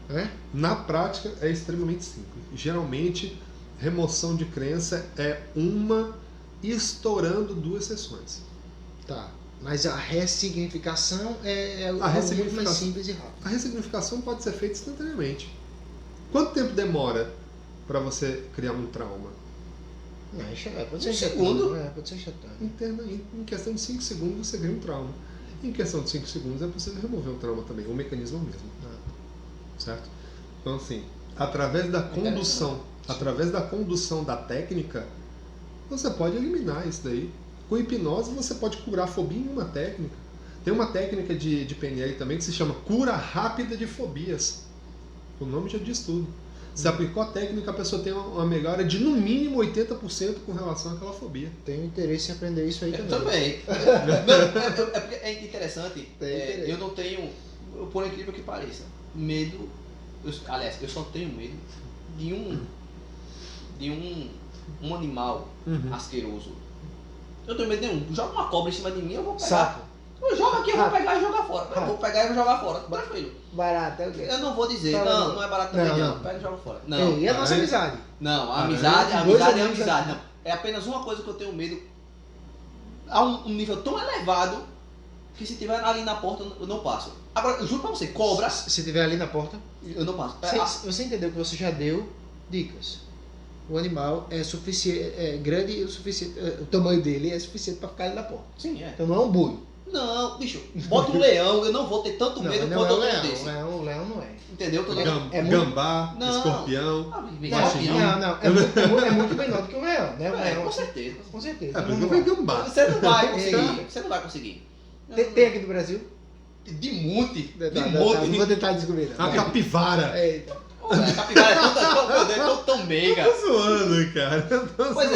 Né? Na prática é extremamente simples. Geralmente, remoção de crença é uma estourando 2 sessões. Tá. Mas a ressignificação é algo muito ressignificação- mais simples e rápido. A ressignificação pode ser feita instantaneamente. Quanto tempo demora para você criar um trauma? Pode ser segundo. Pode ser instantâneo. Em questão de 5 segundos você cria um trauma. Em questão de 5 segundos é possível remover o trauma também, o mecanismo é o mesmo. Certo? Então assim, através da condução da técnica, você pode eliminar isso daí. Com hipnose você pode curar a fobia em uma técnica. Tem uma técnica de PNL também que se chama cura rápida de fobias. O nome já diz tudo. Se aplicou a técnica, a pessoa tem uma melhora de no mínimo 80% com relação àquela fobia. Tenho interesse em aprender isso aí Eu também. também. É interessante. Tem interesse. Eu não tenho, por incrível que pareça, medo. Aliás, eu só tenho medo de um animal asqueroso. Eu tenho medo nenhum. Joga uma cobra em cima de mim, eu vou pegar. Sapo. Eu jogo aqui, eu vou pegar e jogar fora. Eu Rato. vou pegar e vou jogar fora. Tranquilo. Barato, é o quê? Eu não vou dizer, Tá, não é barato também não. não. Pega e joga fora. Não. E a nossa Aí- amizade? Não, a Ah, amizade, é? a Dois amizade é amigos amizade. aqui. Não. É apenas uma coisa que eu tenho medo a um nível tão elevado que se tiver ali na porta eu não passo. Agora, eu juro pra você, cobra, Se tiver ali na porta. eu não passo. Você entendeu que você já deu dicas. O animal é suficiente, é grande o suficiente, o tamanho dele é suficiente para ficar ali na porta. Sim, é. Então não é um boi. Não, bicho, bota um leão, eu não vou ter tanto medo não quanto é eu um tenho leão. desse. O leão não é. Entendeu? Tô dando... É muito- Gambá, Não. escorpião. Ah, bem, Não, escorpião. é muito menor do que um leão, né? Um leão, Com certeza. com certeza. É, Não, porque não vai vai. gambá. Você não vai conseguir. É. Você não vai conseguir. Tem aqui no Brasil? De monte. De Não monte. vou tentar descobrir. A capivara. Eita. Pô, a capivara é tão meiga. Tô zoando, cara. Pois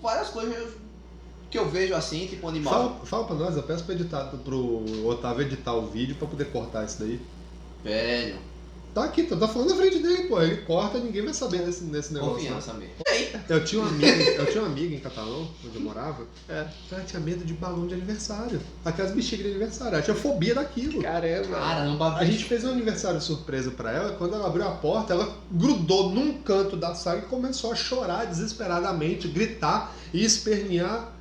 várias coisas que eu vejo assim, tipo animal. Fala pra nós, eu peço pro Otávio editar o vídeo pra poder cortar isso daí. Velho, Tá aqui, tá falando na frente dele, pô. Ele corta, ninguém vai saber desse negócio. confiança mesmo. Eu tinha uma amiga em Catalão, onde eu morava, que ela tinha medo de balão de aniversário. Aquelas bexigas de aniversário. Ela tinha fobia daquilo. Caramba. A gente fez um aniversário surpresa pra ela, quando ela abriu a porta, ela grudou num canto da sala e começou a chorar desesperadamente, gritar e espernear.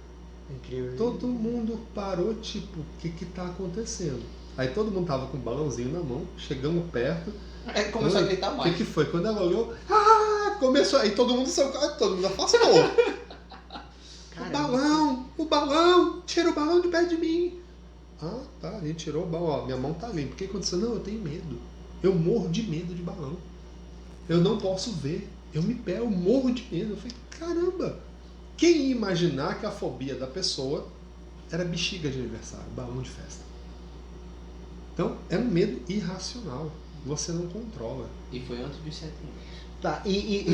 Incrível. Todo mundo parou, tipo, o que tá acontecendo? Aí todo mundo tava com um balãozinho na mão, chegamos perto. Começou a gritar mais. O que foi? Quando ela olhou, começou, aí todo mundo saiu, todo mundo afastou. O balão, tira o balão de perto de mim. Ah, tá, a gente tirou o balão, ó, minha mão tá limpa. O que aconteceu? Não, eu tenho medo. Eu morro de medo de balão. Eu não posso ver. Eu morro de medo. Eu falei, caramba, quem ia imaginar que a fobia da pessoa era bexiga de aniversário, balão de festa? Então, é um medo irracional. Você não controla. E foi antes dos 7 anos. Tá, e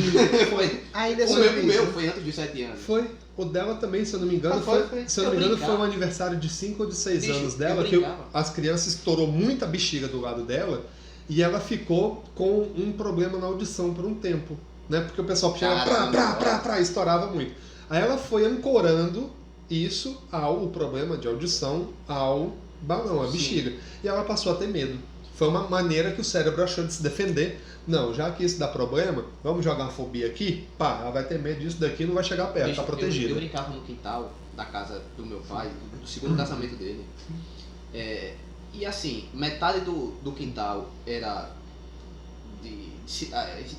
Foi. ainda O sobre meu isso. foi antes dos 7 anos. Foi. O dela também, se eu não me engano, se eu não Eu me engano, brincava. foi um aniversário de 5 ou de 6 Bicho, anos eu dela, que brincava. as crianças estourou muita bexiga do lado dela e ela ficou com um problema na audição por um tempo, né? Porque o pessoal chegava Caramba. estourava muito. Aí ela foi ancorando isso o problema de audição ao balão, a Sim. bexiga. E ela passou a ter medo. Foi uma maneira que o cérebro achou de se defender. Não, já que isso dá problema, vamos jogar uma fobia aqui? Pá, ela vai ter medo disso daqui e não vai chegar perto, Bicho, tá protegida. Eu brincava no quintal da casa do meu pai, do segundo casamento dele. E assim, metade do quintal era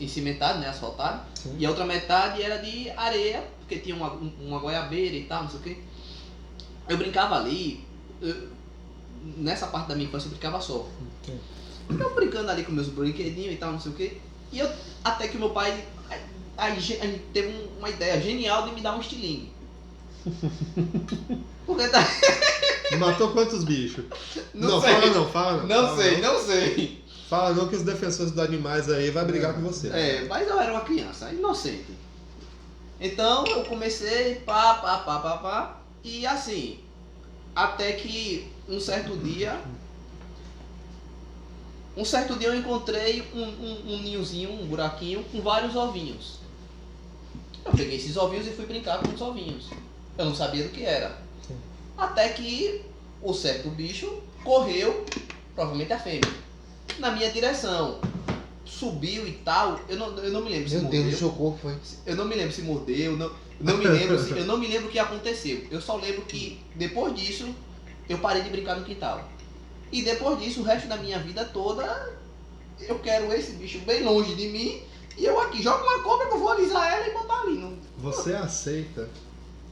cimentado, né, asfaltado. Sim. E a outra metade era de areia, porque tinha uma goiabeira e tal, não sei o quê. Eu brincava ali, nessa parte da minha infância eu brincava só. Sim. Eu brincando ali com meus brinquedinhos e tal, não sei o quê. E eu, até que meu pai a gente teve uma ideia genial de me dar um estilingue. Porque tá... Matou quantos bichos? Não sei. Fala não. Não Fala sei. Fala não que os defensores dos animais aí vai brigar com você. Mas eu era uma criança, inocente. Então eu comecei pá. E assim, até que um certo dia eu encontrei um ninhozinho, um buraquinho com vários ovinhos. Eu peguei esses ovinhos e fui brincar com os ovinhos. Eu não sabia do que era. Sim. Até que o certo bicho correu, provavelmente a fêmea, na minha direção. Subiu e tal. Eu não me lembro se Meu mordeu. Deus, no seu corpo foi. Eu não me lembro se mordeu, eu não me lembro o que aconteceu. Eu só lembro que depois disso eu parei de brincar no quintal. E depois disso, o resto da minha vida toda, eu quero esse bicho bem longe de mim. E eu aqui, jogo uma cobra que eu vou alisar ela e botar ali. Não... Você aceita,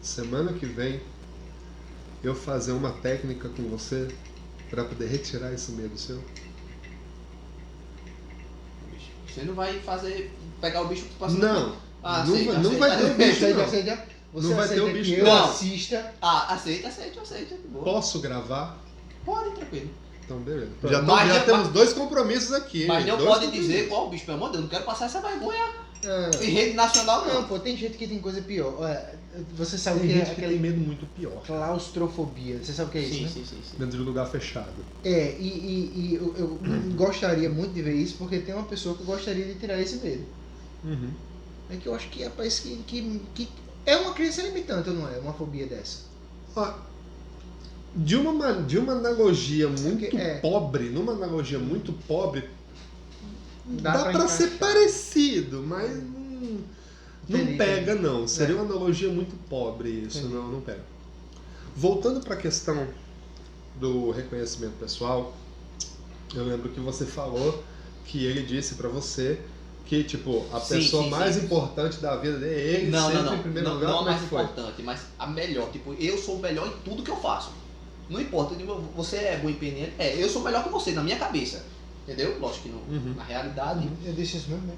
semana que vem, eu fazer uma técnica com você pra poder retirar esse medo seu? Você não vai pegar o bicho que passa. Não. Ah, não aceita, não vai ter o aceita. bicho, não. Aceita. Você Não vai ter o aceita bicho, que eu não. assista. Ah, aceita. De boa. Posso gravar? Pode, tranquilo. Então, beleza. Pronto. Já Mas temos 2 compromissos aqui. Mas não dois pode compromissos. dizer qual bicho, pelo amor de Deus. Eu não quero passar essa vergonha Ah, em rede nacional, não, não. pô, tem gente que tem coisa pior. Você sabe o Tem que é gente que tem aquele medo muito pior. claustrofobia. Você sabe o que é isso, né? Sim. Dentro de lugar fechado. E eu gostaria muito de ver isso, porque tem uma pessoa que gostaria de tirar esse medo. Uhum. É que eu acho que é parece que é uma crença limitante, ou não é? Uma fobia dessa. Ó, de uma analogia muito É. pobre, numa analogia muito pobre, Dá dá pra pra ser encaixar. parecido, mas não Entendi, pega entendi. não. Seria É. uma analogia muito pobre isso, Entendi. não pega. Voltando pra questão do reconhecimento pessoal, eu lembro que você falou que ele disse pra você que, tipo, a Sim, pessoa sim, mais sim. importante da vida dele é ele, sempre em primeiro lugar. Não a Como é mais que foi? importante, mas a melhor. Tipo, eu sou o melhor em tudo que eu faço. Não importa, tipo, você é bom em PNL. Eu sou melhor que você, na minha cabeça. Entendeu? Lógico que Uhum. na realidade. Eu disse isso mesmo, né?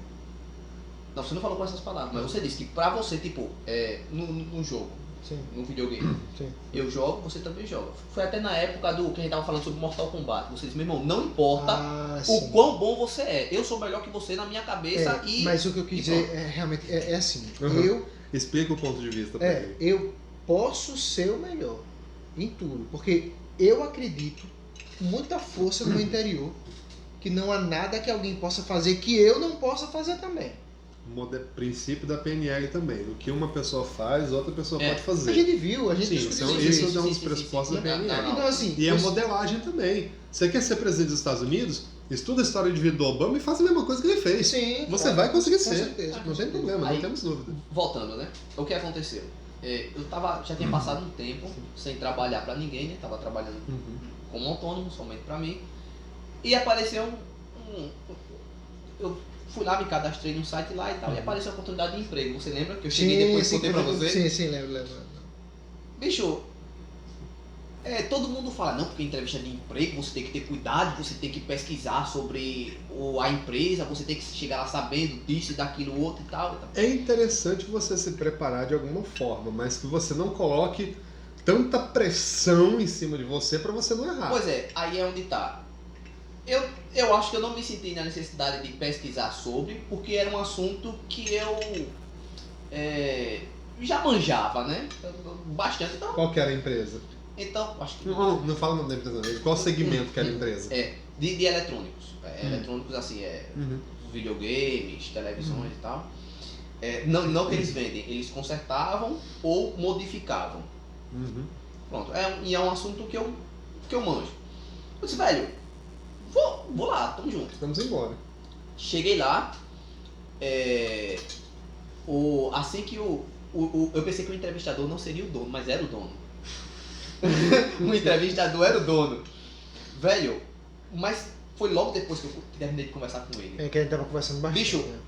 Não, você não falou com essas palavras, mas você disse que pra você, tipo, no jogo, Sim. no videogame. Sim. Eu jogo, você também joga. Foi até na época do que a gente tava falando sobre Mortal Kombat. Você disse, meu irmão, não importa Ah, o sim. quão bom você é. Eu sou melhor que você na minha cabeça e... Mas o que eu quis e dizer é realmente é assim. Uhum. Explica o ponto de vista pra ele. Eu posso ser o melhor em tudo, porque eu acredito com muita força no meu interior que não há nada que alguém possa fazer que eu não possa fazer também. Princípio da PNL também. O que uma pessoa faz, outra pessoa pode A fazer. gente viu, a gente Sim, discutiu isso isso. é um dos pressupostos da PNL. Então assim, E a você- modelagem também. Você quer ser presidente dos Estados Unidos? Estuda a história de vida do Obama e faça a mesma coisa que ele fez. Sim, Você claro, vai conseguir com ser. certeza. Não tem problema, não Aí- temos dúvida. Voltando, né? O que aconteceu? Já tinha passado um tempo sem trabalhar pra ninguém, né? Tava trabalhando como autônomo, somente pra mim. E apareceu eu fui lá, me cadastrei num site lá e tal, e apareceu a oportunidade de emprego. Você lembra que eu cheguei depois e contei pra você? Sim, lembro. Bicho, todo mundo fala, não, porque entrevista de emprego você tem que ter cuidado, você tem que pesquisar sobre a empresa, você tem que chegar lá sabendo disso e daquilo outro e tal. É interessante você se preparar de alguma forma, mas que você não coloque tanta pressão em cima de você pra você não errar. Pois é, aí é onde tá. Eu acho que eu não me senti na necessidade de pesquisar sobre, porque era um assunto que eu já manjava, né? Bastante. Qual que era a empresa? Então, acho que... Não fala o nome da empresa, não. Qual segmento que era a empresa? De eletrônicos. Eletrônicos, assim, Uhum. videogames, televisões e tal. Não que eles vendem, eles consertavam ou modificavam. Uhum. Pronto, e é um assunto que eu manjo. Eu disse, velho, vou lá, tamo junto. Vamos embora. Cheguei lá, assim que eu pensei que o entrevistador não seria o dono, mas era o dono. O entrevistador era o dono. Velho, mas foi logo depois que eu terminei de conversar com ele. É que a gente tava conversando bastante. Bicho, né?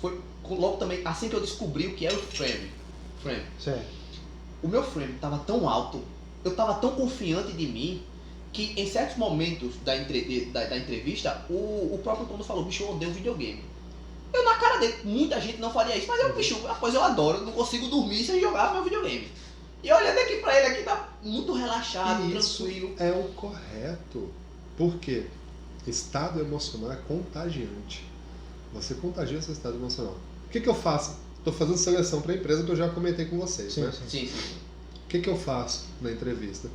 foi logo também, assim que eu descobri o que era o frame. Certo. O meu frame tava tão alto, eu tava tão confiante de mim, que em certos momentos da entrevista, o próprio dono falou, bicho, eu odeio videogame. Eu na cara dele, muita gente não faria isso, mas eu, bicho, rapaz, eu adoro, eu não consigo dormir sem jogar meu videogame. E olhando aqui pra ele, aqui tá muito relaxado, Isso tranquilo. é o correto. Por quê? Estado emocional é contagiante. Você contagia seu estado emocional. O que eu faço? Estou fazendo seleção para a empresa que eu já comentei com vocês, né? Sim. O que eu faço na entrevista?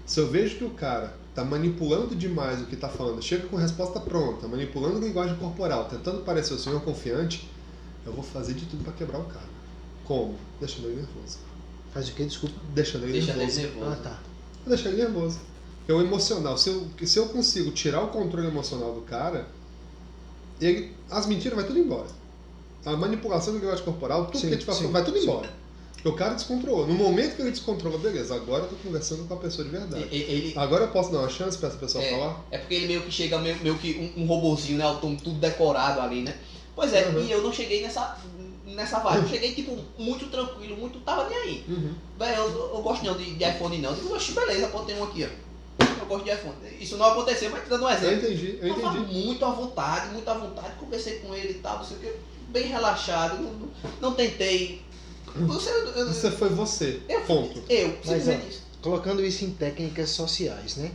Se eu vejo que o cara está manipulando demais o que está falando, chega com resposta pronta, manipulando linguagem corporal, tentando parecer o senhor confiante, eu vou fazer de tudo para quebrar o cara. Como? Deixando ele nervoso. Faz o quê? Desculpa. Deixando ele Deixa ele nervoso. nervoso. Ah, tá. Vou deixar ele nervoso. É o emocional. Se eu consigo tirar o controle emocional do cara, as mentiras vai tudo embora. A manipulação do linguagem corporal, tudo que a gente vai tudo embora. Porque o cara descontrolou. No momento que ele descontrola, beleza, agora eu tô conversando com a pessoa de verdade. Agora eu posso dar uma chance pra essa pessoa falar? É porque ele meio que chega meio que um robozinho, né? Autônomo, tudo decorado ali, né? Pois é, Uhum. e eu não cheguei nessa vibe. Eu cheguei, tipo, muito tranquilo, tava nem aí. Uhum. Velho, eu gosto não de iPhone não. Eu digo, oxe, beleza, pô, tem um aqui, ó. Eu gosto de iPhone. Isso não aconteceu, mas dando um Eu exemplo. entendi. Eu tava muito à vontade, conversei com ele e tal, não sei o que, bem relaxado, não tentei. Você foi você. Ponto. Eu, Mas, simplesmente isso. Colocando isso em técnicas sociais, né?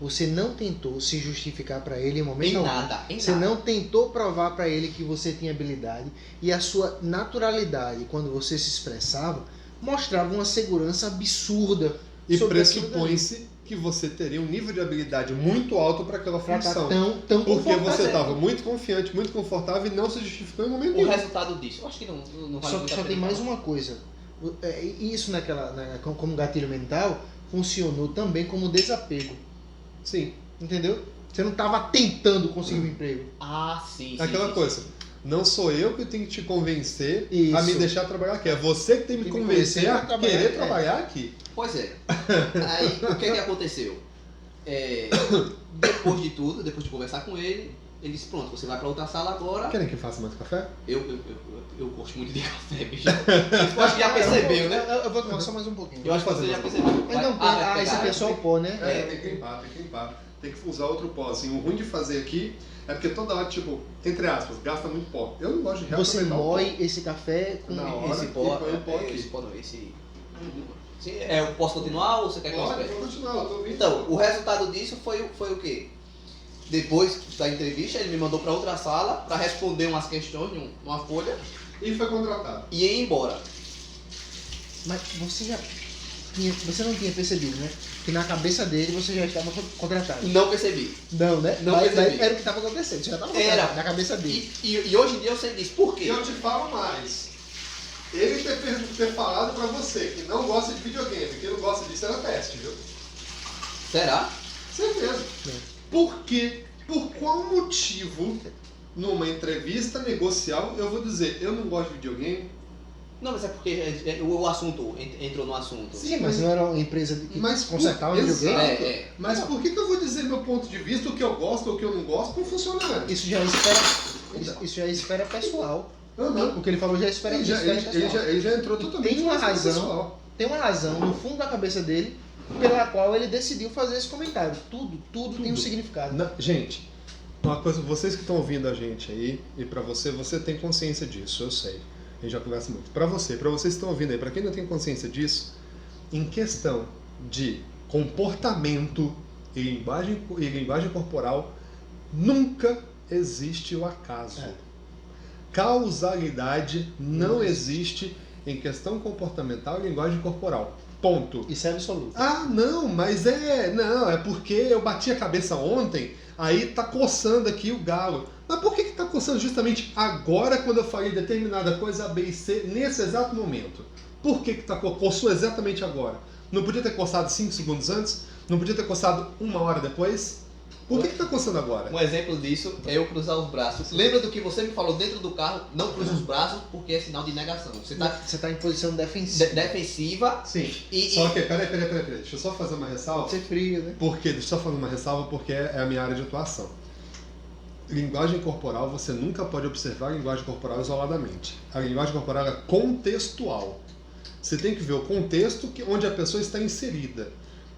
Você não tentou se justificar para ele em momento Em algum. nada. Você não tentou provar para ele que você tinha habilidade e a sua naturalidade, quando você se expressava, mostrava uma segurança absurda. E sobre aquilo dali. pressupõe-se que você teria um nível de habilidade muito alto para aquela Pra tá função. tão Porque confortável. você estava muito confiante, muito confortável e não se justificou em momento O nenhum. resultado disso, eu acho que não vale Só muito que a só pena tem mais falar. uma coisa. Isso como gatilho mental funcionou também como desapego. Sim. Entendeu? Você não estava tentando conseguir um emprego. Ah, sim. Aquela sim, coisa. Não sou eu que tenho que te convencer Isso. a me deixar trabalhar aqui. É você que tem que me convencer a querer trabalhar aqui. Pois é. Aí, o que aconteceu? Depois de tudo, depois de conversar com ele, ele disse, pronto, você vai pra outra sala agora. Querem que eu faça mais café? Eu gosto muito de café, bicho. Eu acho que já percebeu, né? Eu vou tomar só mais um pouquinho. Eu acho que você já percebeu. Esse aqui é só o pó, né? Tem que limpar, tem que limpar. Tem que usar outro pó. Assim, o ruim de fazer aqui é porque toda hora, tipo, entre aspas, gasta muito pó. Eu não gosto de Você reaproveitar o pó. moe esse café com Na hora. Esse E pó, põe o pó aqui. esse pó não, esse Sim, eu posso continuar ou você quer que eu Pode, explique? vou continuar, eu tô ouvindo. Então, o resultado disso foi o quê? Depois da entrevista, ele me mandou para outra sala para responder umas questões numa folha E foi contratado. e ir embora. Mas você não tinha percebido, né? Que na cabeça dele você já estava contratado. Não percebi. Não, né? Não mas percebi. era o que estava acontecendo. Você já estava Era. contratado na cabeça dele. E hoje em dia eu sei disso. Por E quê? eu te falo mais. Ele ter falado pra você que não gosta de videogame, que não gosta disso, era teste, viu? Será? Certeza. Por quê? Por qual motivo, numa entrevista negocial, eu vou dizer, eu não gosto de videogame? Não, mas é porque o assunto entrou no assunto. Sim, mas não era uma empresa que Mas consertava por- videogame? É. Mas por que eu vou dizer meu ponto de vista, o que eu gosto ou o que eu não gosto, com um funcionário? Isso já é esfera pessoal. Aham. O que ele falou já é esfera, Ele já, esfera ele, pessoal. ele já entrou totalmente Tem uma na esfera razão. pessoal. Tem uma razão no fundo da cabeça dele pela qual ele decidiu fazer esse comentário. Tudo tem um significado. Gente, uma coisa, vocês que estão ouvindo a gente aí, e pra você tem consciência disso, eu sei. A gente já conversa muito. Pra vocês que estão ouvindo aí, pra quem não tem consciência disso, em questão de comportamento e linguagem corporal, nunca existe o acaso. Causalidade não existe em questão comportamental e linguagem corporal. Ponto. Isso é absoluto. Ah, não, mas Não, é porque eu bati a cabeça ontem, aí tá coçando aqui o galo. Mas por que tá coçando justamente agora, quando eu falei determinada coisa A, B e C, nesse exato momento? Por que coçou exatamente agora? Não podia ter coçado 5 segundos antes? Não podia ter coçado 1 hora depois? Por que tá coçando agora? Um exemplo disso é eu cruzar os braços. Lembra do que você me falou dentro do carro? Não cruze os braços porque é sinal de negação. Você tá em posição defensiva. defensiva. Sim. E- Só que, peraí. Deixa eu só fazer uma ressalva. Ser frio, né? Deixa eu só fazer uma ressalva porque é a minha área de atuação. Linguagem corporal, você nunca pode observar a linguagem corporal isoladamente. A linguagem corporal é contextual. Você tem que ver o contexto onde a pessoa está inserida.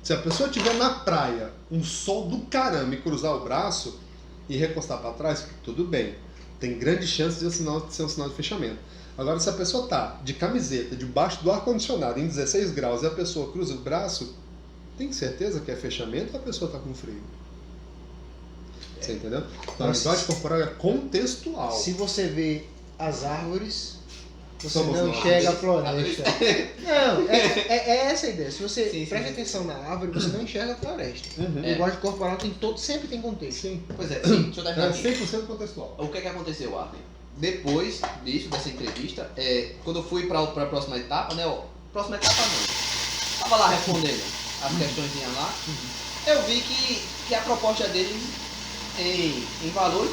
Se a pessoa estiver na praia, um sol do caramba, e cruzar o braço e recostar para trás, tudo bem. Tem grande chance de ser um sinal de fechamento. Agora, se a pessoa está de camiseta, debaixo do ar-condicionado, em 16 graus, e a pessoa cruza o braço, tem certeza que é fechamento ou a pessoa está com frio? Você entendeu? Então, a linguagem corporal é contextual. Se você vê as árvores, você Somos não nós. enxerga a floresta. Não, é essa a ideia. Se você Sim, presta sim. atenção na árvore, você não enxerga a floresta. Uhum. A linguagem corporal sempre tem contexto. Sim. Pois é, sim, deixa eu terminar É aqui. 100% contextual. O que aconteceu, Arthur? Depois dessa entrevista, quando eu fui para a próxima etapa, né? Próxima etapa não. Tava lá respondendo as questões lá. Eu vi que a proposta deles em valores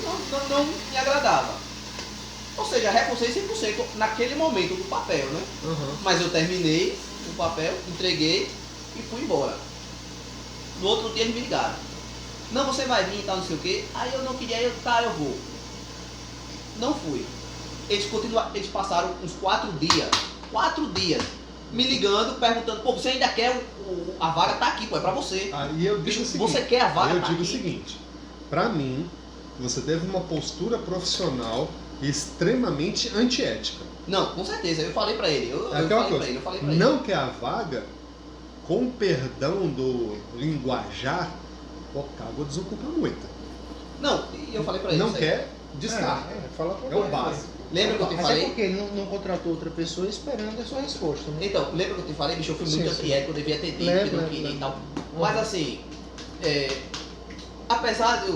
não me agradava. Ou seja, recusei 100% naquele momento do papel, né? Uhum. Mas eu terminei o papel, entreguei e fui embora. No outro dia eles me ligaram. Não, você vai vir e tal, não sei o quê. Aí eu não queria, eu vou. Não fui. Eles passaram uns 4 dias. 4 dias. Me ligando, perguntando, pô, você ainda quer a vaga tá aqui, pô, é pra você. Aí eu digo Bicho, o seguinte, você quer a vaga, eu tá digo aqui. o seguinte, pra mim, você teve uma postura profissional extremamente antiética. Não, com certeza, eu falei pra ele. Eu Aquela falei coisa, pra ele, eu falei pra ele. não quer a vaga, com perdão do linguajar, pô, cago desocupa muito. Não, e eu falei pra ele. Não isso aí. quer, descarta. Fala com É o básico. Lembra que eu te Até falei? porque ele não contratou outra pessoa esperando a sua resposta, né? Então, lembra que eu te falei, bicho, eu fui muito Sim, sim. antiético, eu devia ter dito, Lembro, que não lembro, queria e lembro. tal. Mas assim, apesar de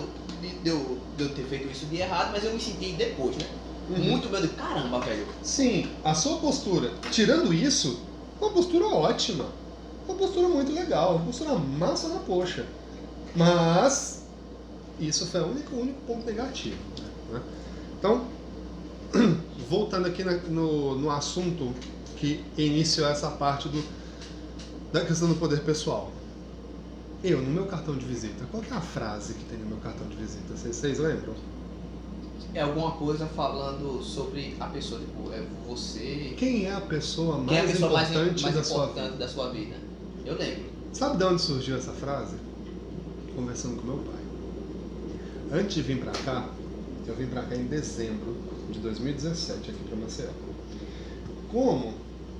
eu ter feito isso de errado, mas eu me senti depois, né? Muito medo de caramba, velho. Sim, a sua postura, tirando isso, uma postura ótima. Uma postura muito legal, uma postura massa na poxa. Mas isso foi o único ponto negativo. Né? Então, voltando aqui no assunto que iniciou essa parte da questão do poder pessoal. Eu, no meu cartão de visita, qual que é a frase que tem no meu cartão de visita? Vocês lembram? É alguma coisa falando sobre a pessoa, tipo, é você. Quem é a pessoa Quem é a mais pessoa mais importante da sua vida? importante da sua vida? Eu lembro. Sabe de onde surgiu essa frase? Conversando com meu pai. Antes de vir pra cá, eu vim pra cá em dezembro de 2017, aqui pra Maceió. Como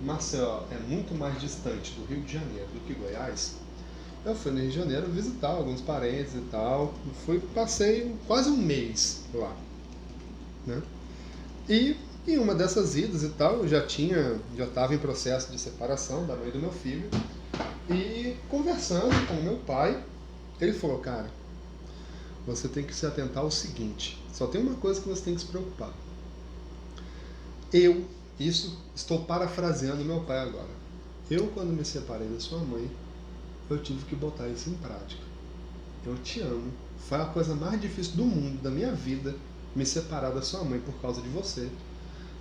Maceió é muito mais distante do Rio de Janeiro do que Goiás, eu fui no Rio de Janeiro visitar alguns parentes e tal. Passei quase um mês lá, né? E em uma dessas idas e tal, eu já estava em processo de separação da mãe do meu filho. E conversando com o meu pai, ele falou, cara, você tem que se atentar ao seguinte, só tem uma coisa que você tem que se preocupar. Estou parafraseando meu pai agora. Quando me separei da sua mãe, eu tive que botar isso em prática. Eu te amo. Foi a coisa mais difícil do mundo, da minha vida, me separar da sua mãe por causa de você.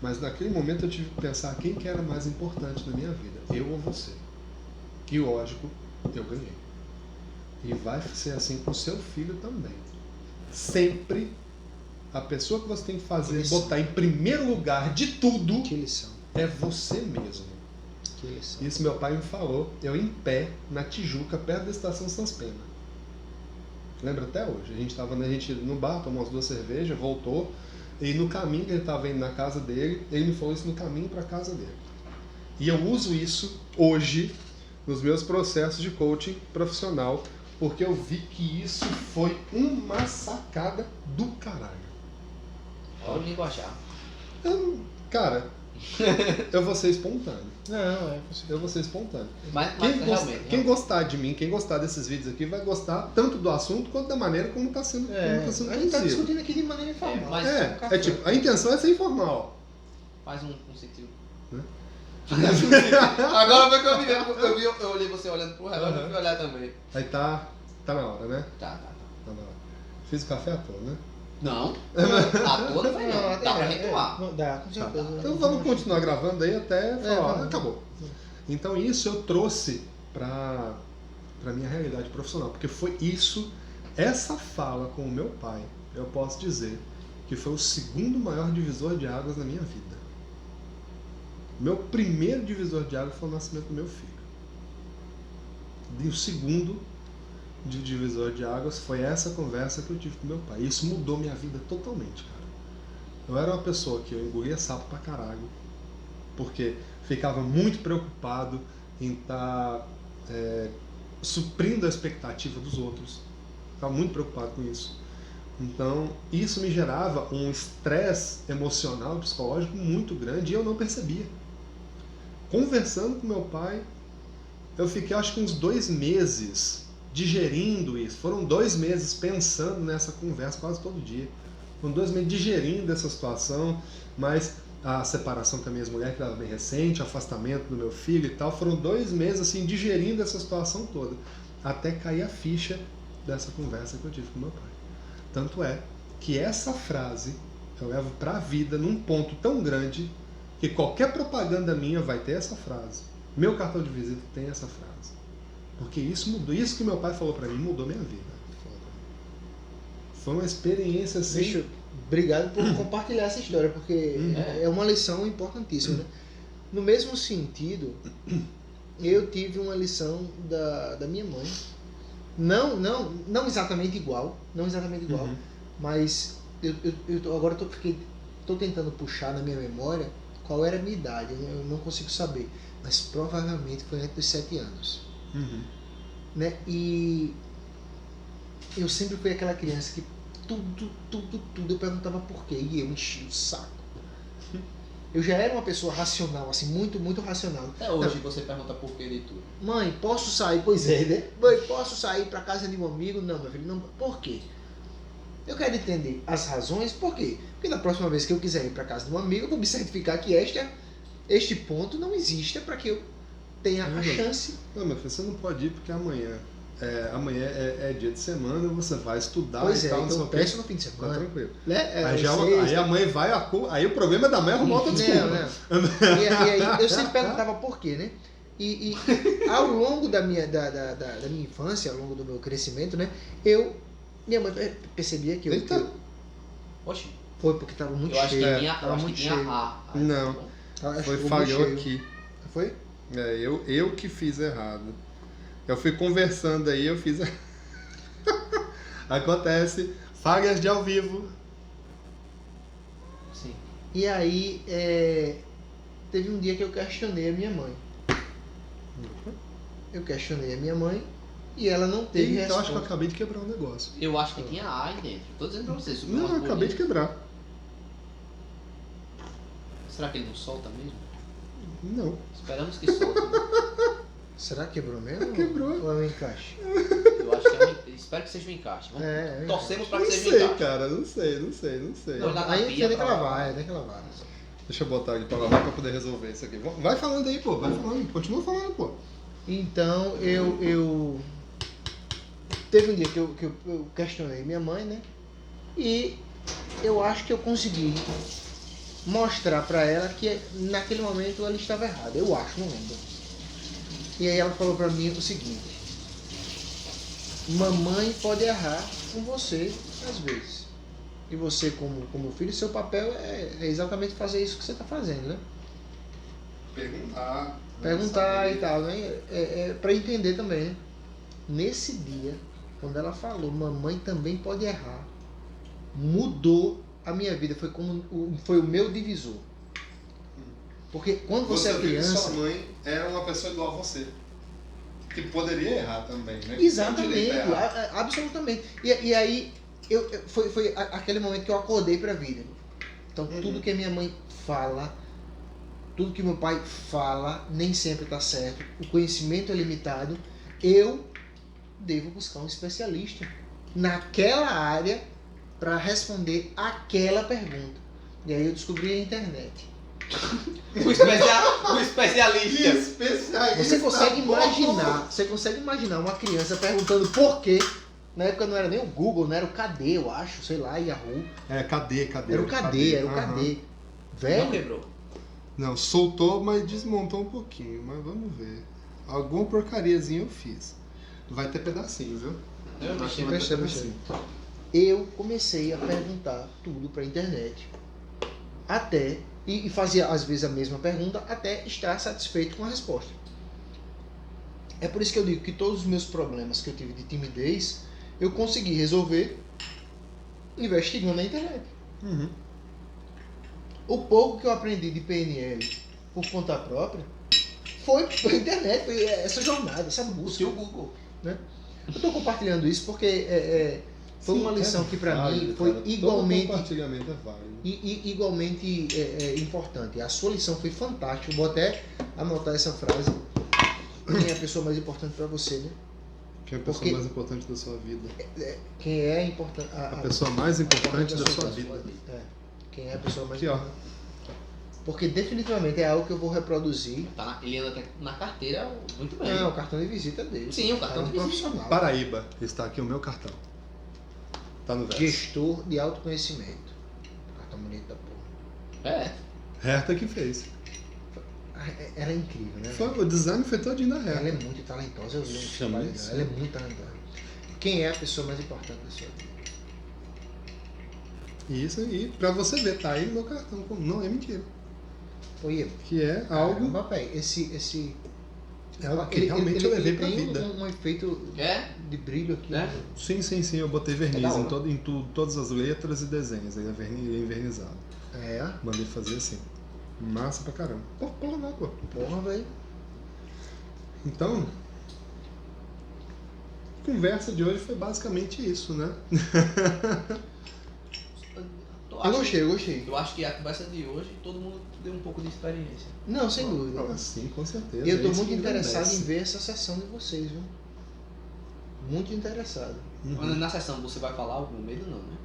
Mas naquele momento eu tive que pensar quem que era mais importante na minha vida, eu ou você. E lógico, eu ganhei. E vai ser assim com o seu filho também. Sempre a pessoa que você tem que fazer, botar em primeiro lugar de tudo, Que lição. é você mesmo. Que lição. Isso meu pai me falou, eu em pé, na Tijuca, perto da estação Sans Pena. Lembro até hoje. A gente no bar, tomou umas 2 cervejas, voltou, e no caminho que ele estava indo na casa dele, ele me falou isso no caminho para a casa dele. E eu uso isso hoje nos meus processos de coaching profissional, porque eu vi que isso foi uma sacada do caralho. Olha o linguajar. Cara, eu vou ser espontâneo. Não, Eu vou ser espontâneo. Mas Quem realmente. gostar de mim, quem gostar desses vídeos aqui, vai gostar tanto do assunto quanto da maneira como está sendo, a gente tá conduzido. discutindo aqui de maneira informal. mas- É tipo, a intenção é ser informal. Faz um sentido. Né? Agora foi que eu me lembro. Eu olhei você olhando pro relógio, eu fui olhar também. Aí tá na hora, né? Tá. Tá na hora. Fiz o café à toa, né? Não. A toa não vai não. Dá pra retomar. Dá, com Tá. certeza. Então vamos continuar gravando aí até falar, vamos. acabou. Então isso eu trouxe pra minha realidade profissional, porque foi isso, essa fala com o meu pai, eu posso dizer que foi o segundo maior divisor de águas na minha vida. Meu primeiro divisor de águas foi o nascimento do meu filho. E o segundo de divisor de águas foi essa conversa que eu tive com meu pai. Isso mudou minha vida totalmente, cara. Eu era uma pessoa que eu engolia sapo pra caralho, porque ficava muito preocupado em estar suprindo a expectativa dos outros. Ficava muito preocupado com isso. Então, isso me gerava um estresse emocional e psicológico muito grande e eu não percebia. Conversando com meu pai, eu fiquei acho que uns 2 meses digerindo isso. Foram 2 meses pensando nessa conversa quase todo dia. Foram 2 meses digerindo essa situação, mas a separação com a minha ex-mulher, que era bem recente, o afastamento do meu filho e tal, foram 2 meses assim digerindo essa situação toda, até cair a ficha dessa conversa que eu tive com meu pai. Tanto é que essa frase eu levo para a vida num ponto tão grande que qualquer propaganda minha vai ter essa frase. Meu cartão de visita tem essa frase. Porque isso mudou. Isso que meu pai falou para mim mudou minha vida. Foi uma experiência assim. Bicho, obrigado por compartilhar essa história, porque é uma lição importantíssima, né? No mesmo sentido, eu tive uma lição da minha mãe. Não exatamente igual, mas eu agora estou tentando puxar na minha memória qual era a minha idade, eu não consigo saber, mas provavelmente foi antes dos 7 anos. Né? E eu sempre fui aquela criança que tudo eu perguntava por quê, e eu enchi o saco. Eu já era uma pessoa racional, assim, muito racional. Até hoje você pergunta por que de tudo. Mãe, posso sair? Pois é, né? Mãe, posso sair para casa de um amigo? Não, meu filho, não. Por quê? Eu quero entender as razões, por quê? Porque na próxima vez que eu quiser ir para casa de um amigo, eu vou me certificar que este ponto não existe para que eu tenha a chance. Não, meu filho, você não pode ir porque amanhã é dia de semana, você vai estudar Pois e tal, então não peço sei o no fim de quê. Tá semana. tranquilo. Né? Aí a mãe vai, aí o problema é da mãe arrumar outra desculpa. E aí eu sempre perguntava por quê, né? E ao longo da minha infância, ao longo do meu crescimento, né? Minha mãe percebia que Eita. Oxi. Foi porque estava muito Eu acho que cheio. tinha, Tava muito cheio. A. Não. Acho Foi que ficou falhou muito cheio. aqui. Foi? Eu que fiz errado. Eu fui conversando aí, eu fiz. Acontece. Falhas de ao vivo. Sim. E aí, teve um dia que eu questionei a minha mãe. Eu questionei a minha mãe e ela não teve Então resposta. acho que eu acabei de quebrar um negócio. Eu acho que tinha A aí dentro. Tô dizendo pra você. subiu Não, umas eu acabei de bolinhas. quebrar. Será que ele não solta mesmo? Não. Esperamos que solte. Né? Será que quebrou mesmo? Quebrou. Ou é um encaixe? Eu acho que é um... Espero que seja um encaixe. Vamos... É, Torcemos pra Não que seja um sei, encaixe. cara. Não sei. Não, dá na Aí pia tem que pra lavar, lavar. tem que lavar. Deixa eu botar aqui pra lavar pra poder resolver isso aqui. Vai falando aí, pô. Vai falando. Continua falando, pô. Então eu teve um dia que eu questionei minha mãe, né? E eu acho que eu consegui mostrar pra ela que naquele momento ela estava errada. Eu acho, não lembro. E aí ela falou pra mim o seguinte: mamãe pode errar com você às vezes. E você como filho, seu papel é exatamente fazer isso que você está fazendo, né? Perguntar e tal, né? É para entender também, né? Nesse dia, quando ela falou, mamãe também pode errar, mudou a minha vida. Foi o meu divisor. Porque quando você é viu que criança... sua mãe era uma pessoa igual a você. Que poderia errar também, né? Exatamente, absolutamente. E aí, foi aquele momento que eu acordei para a vida. Então, tudo que a minha mãe fala, tudo que meu pai fala, nem sempre está certo. O conhecimento é limitado. Eu devo buscar um especialista naquela área para responder aquela pergunta. E aí eu descobri a internet. O especialista. Você consegue imaginar uma criança perguntando por quê? Na época não era nem o Google, não era o KD, eu acho, sei lá, Yahoo. Cadê? Era o KD. Não Velho, quebrou. Não, soltou, mas desmontou um pouquinho. Mas vamos ver. Alguma porcariazinha eu fiz. Vai ter pedacinhos, viu? Eu Acho que mexi. vai ter Percebe, pedacinho. eu comecei a perguntar tudo pra internet. E fazia às vezes a mesma pergunta até estar satisfeito com a resposta. É por isso que eu digo que todos os meus problemas que eu tive de timidez, eu consegui resolver investigando na internet. Uhum. O pouco que eu aprendi de PNL por conta própria foi pela internet, foi essa jornada, essa busca. O Google. Né? Eu estou compartilhando isso porque foi uma lição que para mim foi Todo igualmente compartilhamento é válido. igualmente importante. A sua lição foi fantástica. Eu vou até anotar essa frase. Quem é a pessoa mais importante para você, né? Quem é a pessoa mais importante da sua vida? Quem é importante? A pessoa mais importante da sua vida. Quem é a pessoa mais Aqui, ó. importante? Porque definitivamente é algo que eu vou reproduzir. Ele anda até na carteira muito bem. Não, o cartão de visita dele. Sim, o cartão de visita. profissional. Paraíba. Está aqui o meu cartão. Tá no verso. Gestor de autoconhecimento. Cartão bonito da porra. É. Herta que fez. Ela é incrível, né? O design foi todinho da Ela é Herta. muito talentosa. Eu vi um Sim, trabalho dela. sim. Ela é muito talentosa. Quem é a pessoa mais importante da sua vida? Isso aí, pra você ver, tá aí no meu cartão. Não é mentira. Oi, Que é algo. Papai, esse É algo que realmente eu levei pra tem vida. um efeito de brilho aqui. É? né? Sim, eu botei verniz da em, hora. todas as letras e desenhos. Ele é envernizado. É, Mandei fazer assim. Massa pra caramba. Porra não, pô. porra, velho. Então, a conversa de hoje foi basicamente isso, né? Eu gostei. Eu acho que a conversa de hoje todo mundo deu um pouco de experiência. Não, sem dúvida. Ah, sim, com certeza. Eu estou Isso muito me interessado engrandece. em ver essa sessão de vocês, viu? Muito interessado. Uhum. Na sessão você vai falar algum medo não, né?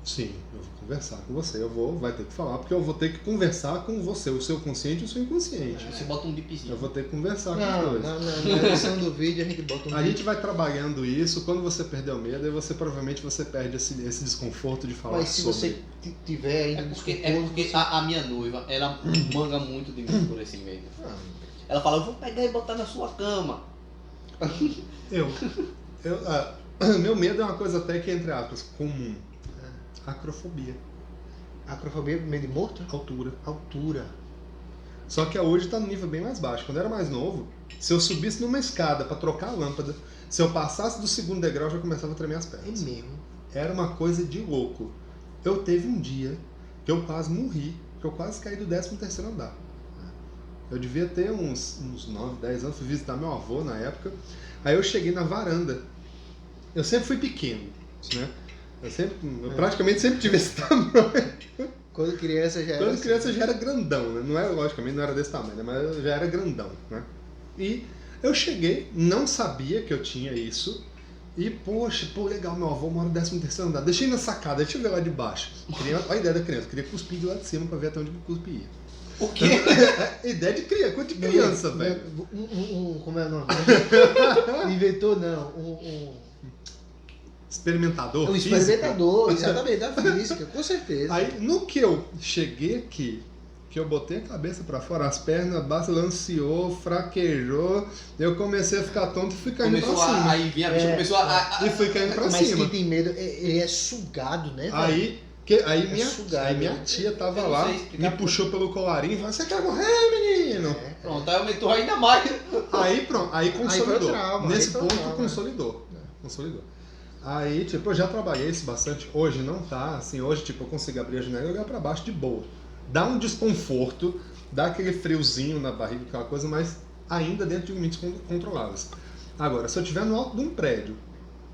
Sim, eu vou conversar com você. Vai ter que falar, porque eu vou ter que conversar com você, o seu consciente e o seu inconsciente. Você bota um bipzinho. Eu vou ter que conversar com Não, os dois. na edição do vídeo a gente bota um A gente vai trabalhando isso, quando você perder o medo, aí você provavelmente perde esse desconforto de falar Mas se sobre. você tiver ainda É porque a minha noiva, ela manga muito de mim por esse medo. Ela fala, eu vou pegar e botar na sua cama. Meu medo é uma coisa até que, entre aspas, comum. Acrofobia. Acrofobia, medo de morto? Altura. Só que hoje tá no nível bem mais baixo. Quando eu era mais novo, se eu subisse numa escada pra trocar a lâmpada, se eu passasse do segundo degrau, já começava a tremer as É pernas. mesmo. Era uma coisa de louco. Eu teve um dia que eu quase morri, que eu quase caí do 13º andar. Eu devia ter uns 9, 10 anos, fui visitar meu avô na época. Aí eu cheguei na varanda. Eu sempre fui pequeno, né? Eu praticamente sempre tive esse tamanho. Quando criança já era. Quando criança já era grandão, né? Não era, logicamente, não era desse tamanho, né? Mas eu já era grandão, né? E eu cheguei, não sabia que eu tinha isso. E, poxa, legal, meu avô mora no 13º andar. Deixei na sacada, deixa eu ver lá de baixo. Olha a ideia da criança, queria cuspir de lá de cima pra ver até onde o cuspe ia. O quê? Ideia de criança, velho. Como é o nome? Inventor, não. Experimentador. Um físico. experimentador, exatamente, da física, com certeza. Aí, no que eu cheguei aqui, que eu botei a cabeça pra fora, as pernas balanceou, fraquejou, eu comecei a ficar tonto e fui caindo pra cima. Aí vinha a bicha, começou a... E fui caindo pra Mas cima. quem tem medo, ele é sugado, né? Aí minha tia tava Eu não lá, sei explicar me puxou pelo colarinho e falou: você quer morrer, menino? Pronto, aí aumentou ainda mais. Aí pronto, aí consolidou. Aí foi o trauma, Nesse aí foi o ponto trauma. consolidou. Aí, tipo, eu já trabalhei isso bastante. Hoje não tá, assim, hoje, tipo, eu consigo abrir a janela e olhar pra baixo de boa. Dá um desconforto, dá aquele friozinho na barriga, aquela coisa, mas ainda dentro de limites controláveis. Agora, se eu estiver no alto de um prédio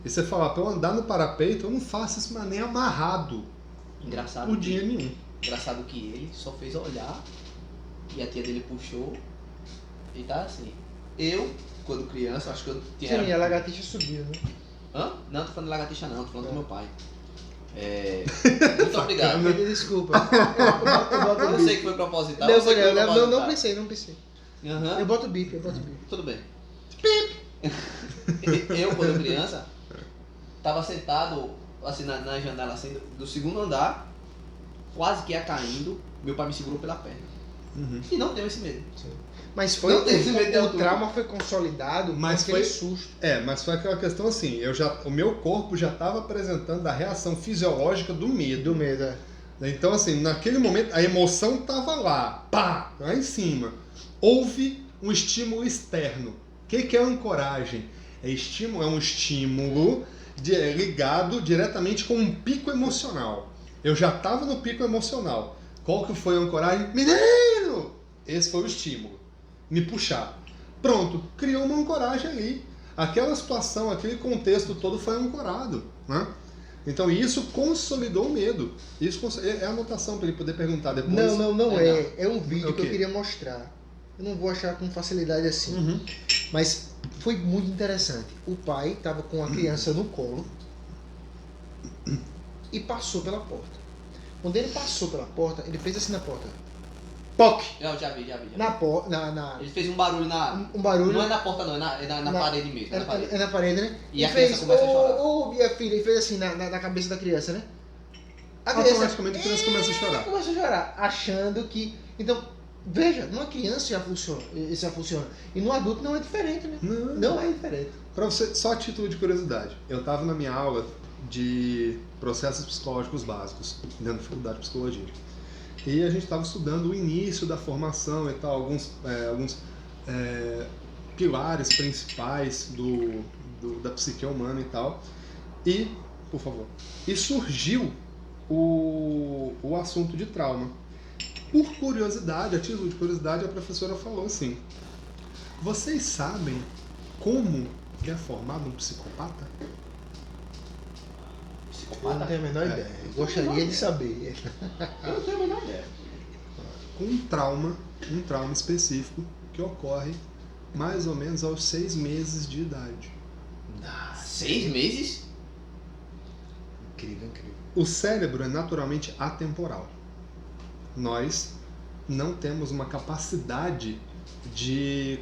e você falar pra eu andar no parapeito, eu não faço isso, mas nem amarrado. Engraçado. Por dia nenhum. Engraçado que ele só fez olhar e a tia dele puxou e tá assim. Eu, quando criança, acho que eu tinha... Sim, a lagartixa subiu, né? Hã? Não, tô falando de lagartixa não, tô falando do meu pai. Muito obrigado. Desculpa. Eu não sei que foi proposital. Não, eu sei que foi proposital. não pensei. Aham. Eu boto bip. Tudo bem. Eu, quando criança, tava sentado assim na janela assim, do segundo andar, quase que ia caindo, meu pai me segurou pela perna. Uhum. E não teve esse medo. Mas foi Não tem esse medo de o altura. trauma foi consolidado, Mas com aquele foi- susto. Mas foi aquela questão assim, o meu corpo já estava apresentando a reação fisiológica do medo. Do medo, é. Então, assim, naquele momento, a emoção estava lá, pá, lá em cima. Houve um estímulo externo. O que é ancoragem? É um estímulo ligado diretamente com um pico emocional. Eu já estava no pico emocional. Qual que foi a ancoragem? Menino! Esse foi o estímulo. Me puxar. Pronto, criou uma ancoragem ali. Aquela situação, aquele contexto todo foi ancorado, né? Então isso consolidou o medo. Isso é a anotação para ele poder perguntar depois. Não é. É um vídeo O que eu quê? queria mostrar. Eu não vou achar com facilidade assim. Uhum. Mas foi muito interessante. O pai estava com a criança no colo e passou pela porta. Quando ele passou pela porta, ele fez assim na porta. POC! Eu já vi. Na porta. Na Ele fez um barulho na... um barulho. Não é na porta não, é na parede mesmo. É na parede. É na parede, né? E a criança começa a chorar. Minha filha, ele fez assim na cabeça da criança, né? A criança, Automaticamente a criança começa a chorar. Começa a chorar, achando que. Então, veja, numa criança já funciona. Isso já funciona. E no adulto não é diferente, né? Não é diferente. Para você, só a título de curiosidade, eu estava na minha aula de processos psicológicos básicos, dentro da faculdade de psicologia. E a gente estava estudando o início da formação e tal, alguns pilares principais da psique humana e tal. E, por favor, e surgiu o assunto de trauma. Por curiosidade, a título de curiosidade, a professora falou assim: vocês sabem como é formado um psicopata? Eu não tenho a menor ideia. Gostaria de saber. Eu não tenho a menor ideia. Com um trauma específico que ocorre mais ou menos aos 6 meses de idade. 6 meses? Incrível. O cérebro é naturalmente atemporal. Nós não temos uma capacidade de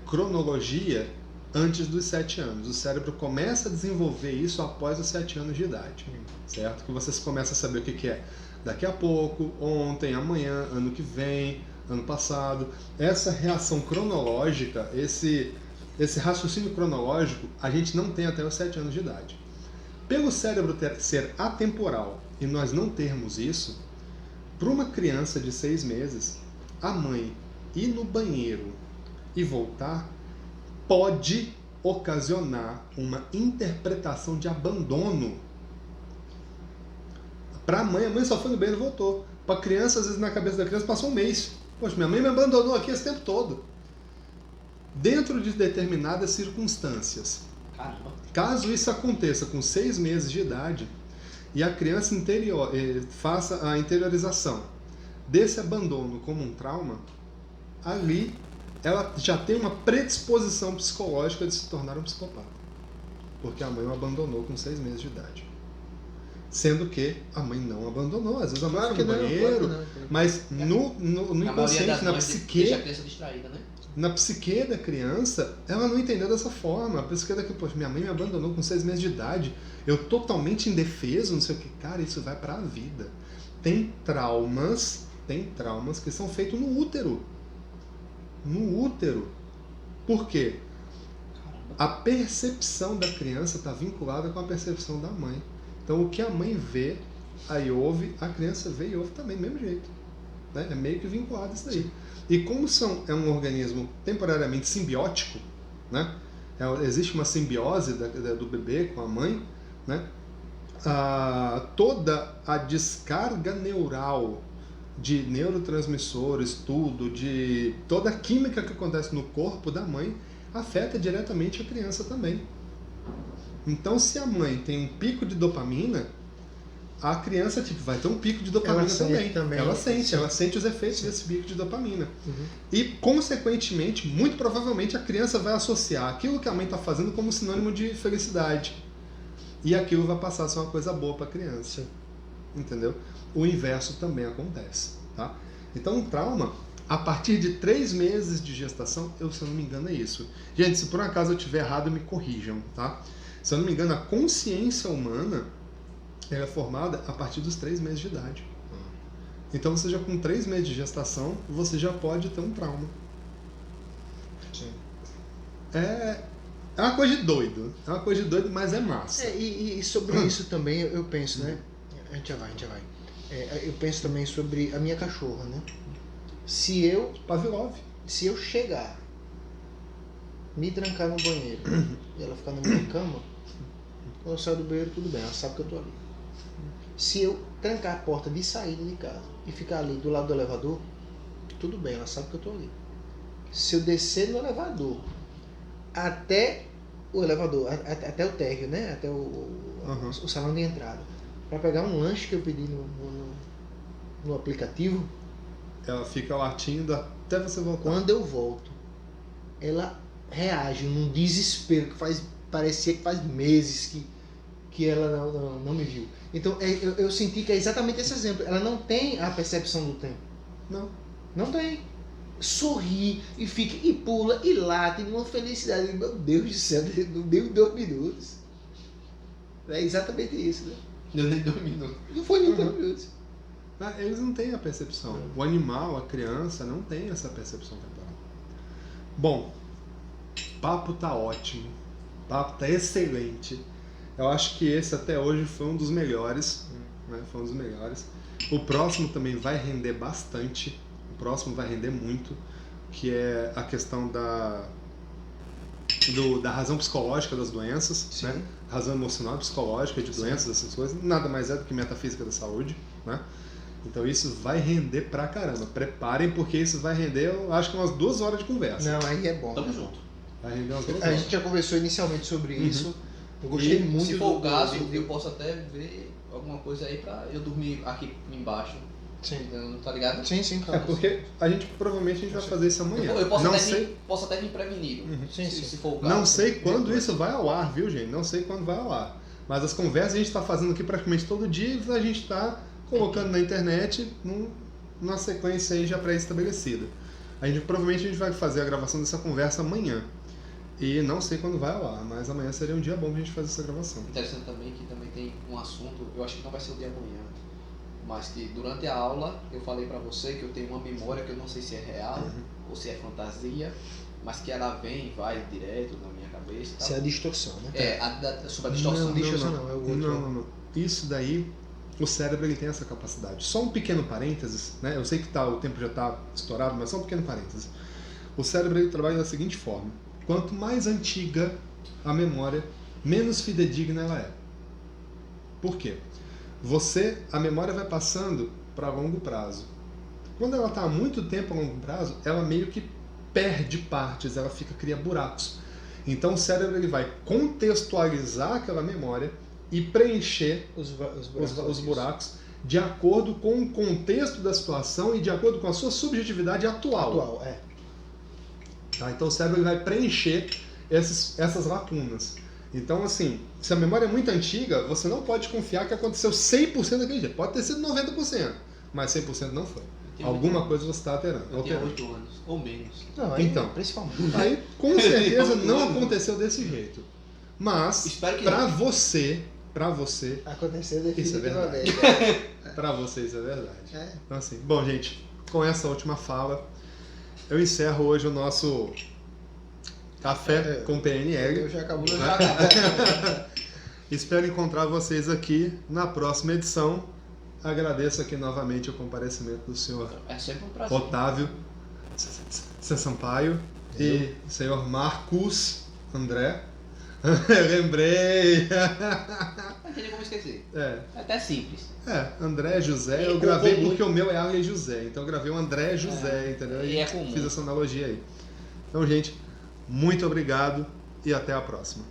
cronologia antes dos 7 anos. O cérebro começa a desenvolver isso após os 7 anos de idade, certo? Que você começa a saber o que é daqui a pouco, ontem, amanhã, ano que vem, ano passado. Essa reação cronológica, esse raciocínio cronológico, a gente não tem até os 7 anos de idade. Pelo cérebro ser atemporal e nós não termos isso, para uma criança de 6 meses, a mãe ir no banheiro e voltar pode ocasionar uma interpretação de abandono. Para a mãe só foi no banheiro e voltou. Para a criança, às vezes na cabeça da criança passou um mês. Poxa, minha mãe me abandonou aqui esse tempo todo. Dentro de determinadas circunstâncias. Caramba. Caso isso aconteça com 6 meses de idade e a criança faça a interiorização desse abandono como um trauma, ali ela já tem uma predisposição psicológica de se tornar um psicopata. Porque a mãe o abandonou com 6 meses de idade. Sendo que a mãe não abandonou. Às vezes a mãe foi no banheiro, mas no inconsciente, na psique... Deixa a criança distraída, né? Na psique da criança, ela não entendeu dessa forma. A psique da criança, poxa, minha mãe me abandonou com 6 meses de idade, eu totalmente indefeso, não sei o que. Cara, isso vai pra vida. Tem traumas que são feitos no útero. No útero. Por quê? A percepção da criança está vinculada com a percepção da mãe. Então o que a mãe vê, aí ouve, a criança vê e ouve também, do mesmo jeito. Né? É meio que vinculado isso daí. E como é um organismo temporariamente simbiótico, né? Existe uma simbiose do bebê com a mãe, né? Toda a descarga neural de neurotransmissores, de toda a química que acontece no corpo da mãe afeta diretamente a criança também. Então, se a mãe tem um pico de dopamina, a criança vai ter um pico de dopamina também. Ela sente os efeitos desse pico de dopamina. Uhum. E, consequentemente, muito provavelmente, a criança vai associar aquilo que a mãe está fazendo como sinônimo de felicidade. E aquilo vai passar a ser uma coisa boa para a criança. Sim. Entendeu? O inverso também acontece. Tá? Então, um trauma, a partir de 3 meses de gestação, se eu não me engano, é isso. Gente, se por um acaso eu estiver errado, me corrijam. Tá? Se eu não me engano, a consciência humana ela é formada a partir dos 3 meses de idade. Então, você já com 3 meses de gestação, você já pode ter um trauma. Sim. É uma coisa de doido. É uma coisa de doido, mas é massa. E sobre isso também eu penso, né? A gente já vai. Eu penso também sobre a minha cachorra, né? Se eu chegar, me trancar no banheiro e ela ficar na minha cama, quando eu saio do banheiro, tudo bem, ela sabe que eu tô ali. Se eu trancar a porta de saída de casa e ficar ali do lado do elevador, tudo bem, ela sabe que eu tô ali. Se eu descer no elevador até o elevador, até o térreo, né? Até o salão de entrada, para pegar um lanche que eu pedi no aplicativo, ela fica latindo até você voltar. Quando eu volto, ela reage num desespero que parecia que faz meses que ela não me viu. Então eu senti que é exatamente esse exemplo. Ela não tem a percepção do tempo. Não tem. Sorri e fica, e pula, e late, numa felicidade. Meu Deus do céu, não deu 2 minutos. É exatamente isso, né? Deu nem 2 minutos. Não foi nem 2 minutos. Eles não têm a percepção. O animal, a criança, não tem essa percepção temporal. Bom, o papo tá ótimo. O papo tá excelente. Eu acho que esse até hoje foi um dos melhores. Né? Foi um dos melhores. O próximo também vai render bastante. O próximo vai render muito. Que é a questão da razão psicológica das doenças. Né? Razão emocional, psicológica de doenças, essas coisas. Nada mais é do que metafísica da saúde. Né? Então isso vai render pra caramba. Preparem, porque isso vai render, eu acho que umas 2 horas de conversa. Não, aí é bom. Tamo junto. Vai render umas 2 A horas. gente já conversou inicialmente sobre isso. Eu gostei muito. Se for o caso, eu posso até ver alguma coisa aí pra eu dormir aqui embaixo. Sim. Não tá ligado? Sim, claro. Porque provavelmente a gente vai fazer isso amanhã. Eu posso, não até sei. posso até vir prevenido. Se for o caso. Não sei quando isso vai ao ar, viu, gente? Não sei quando vai ao ar. Mas as conversas a gente está fazendo aqui praticamente todo dia e a gente está colocando na internet numa sequência aí já pré-estabelecida. Provavelmente a gente vai fazer a gravação dessa conversa amanhã. E não sei quando vai ao ar, mas amanhã seria um dia bom pra gente fazer essa gravação. Interessante também que também tem um assunto, eu acho que não vai ser o dia amanhã, mas que durante a aula eu falei pra você que eu tenho uma memória que eu não sei se é real ou se é fantasia, mas que ela vem e vai direto na minha cabeça. Isso é a distorção, né? Sobre a distorção. Não, é o outro. Não. Isso daí, o cérebro ele tem essa capacidade. Só um pequeno parênteses, né? Eu sei que o tempo já está estourado, mas só um pequeno parênteses. O cérebro ele trabalha da seguinte forma. Quanto mais antiga a memória, menos fidedigna ela é. Por quê? A memória vai passando para longo prazo. Quando ela está há muito tempo a longo prazo, ela meio que perde partes, ela cria buracos. Então o cérebro ele vai contextualizar aquela memória e preencher os buracos de acordo com o contexto da situação e de acordo com a sua subjetividade atual. Tá? Então o cérebro ele vai preencher essas lacunas. Então, assim, se a memória é muito antiga, você não pode confiar que aconteceu 100% daquele jeito. Pode ter sido 90%, mas 100% não foi. Alguma coisa você está alterando. Eu tenho 8 anos, ou menos. Não, aí, Então, principalmente. Aí, com certeza, não aconteceu desse jeito. Mas, Espero que pra não. você, Aconteceu isso é definitivamente. pra você isso é verdade. É. Então, assim, bom, gente, com essa última fala, eu encerro hoje o nosso Café com PNL. Eu já acabou. Espero encontrar vocês aqui na próxima edição. Agradeço aqui novamente o comparecimento do senhor É sempre um prazer. Otávio C. Sampaio e senhor Marcos André. Eu lembrei. Não tem nem como esquecer. É, É até simples. André José. E Eu é gravei comum. porque o meu é Arley José. Então eu gravei o André José, entendeu? E é comum. Fiz essa analogia aí. Então, gente, muito obrigado e até a próxima.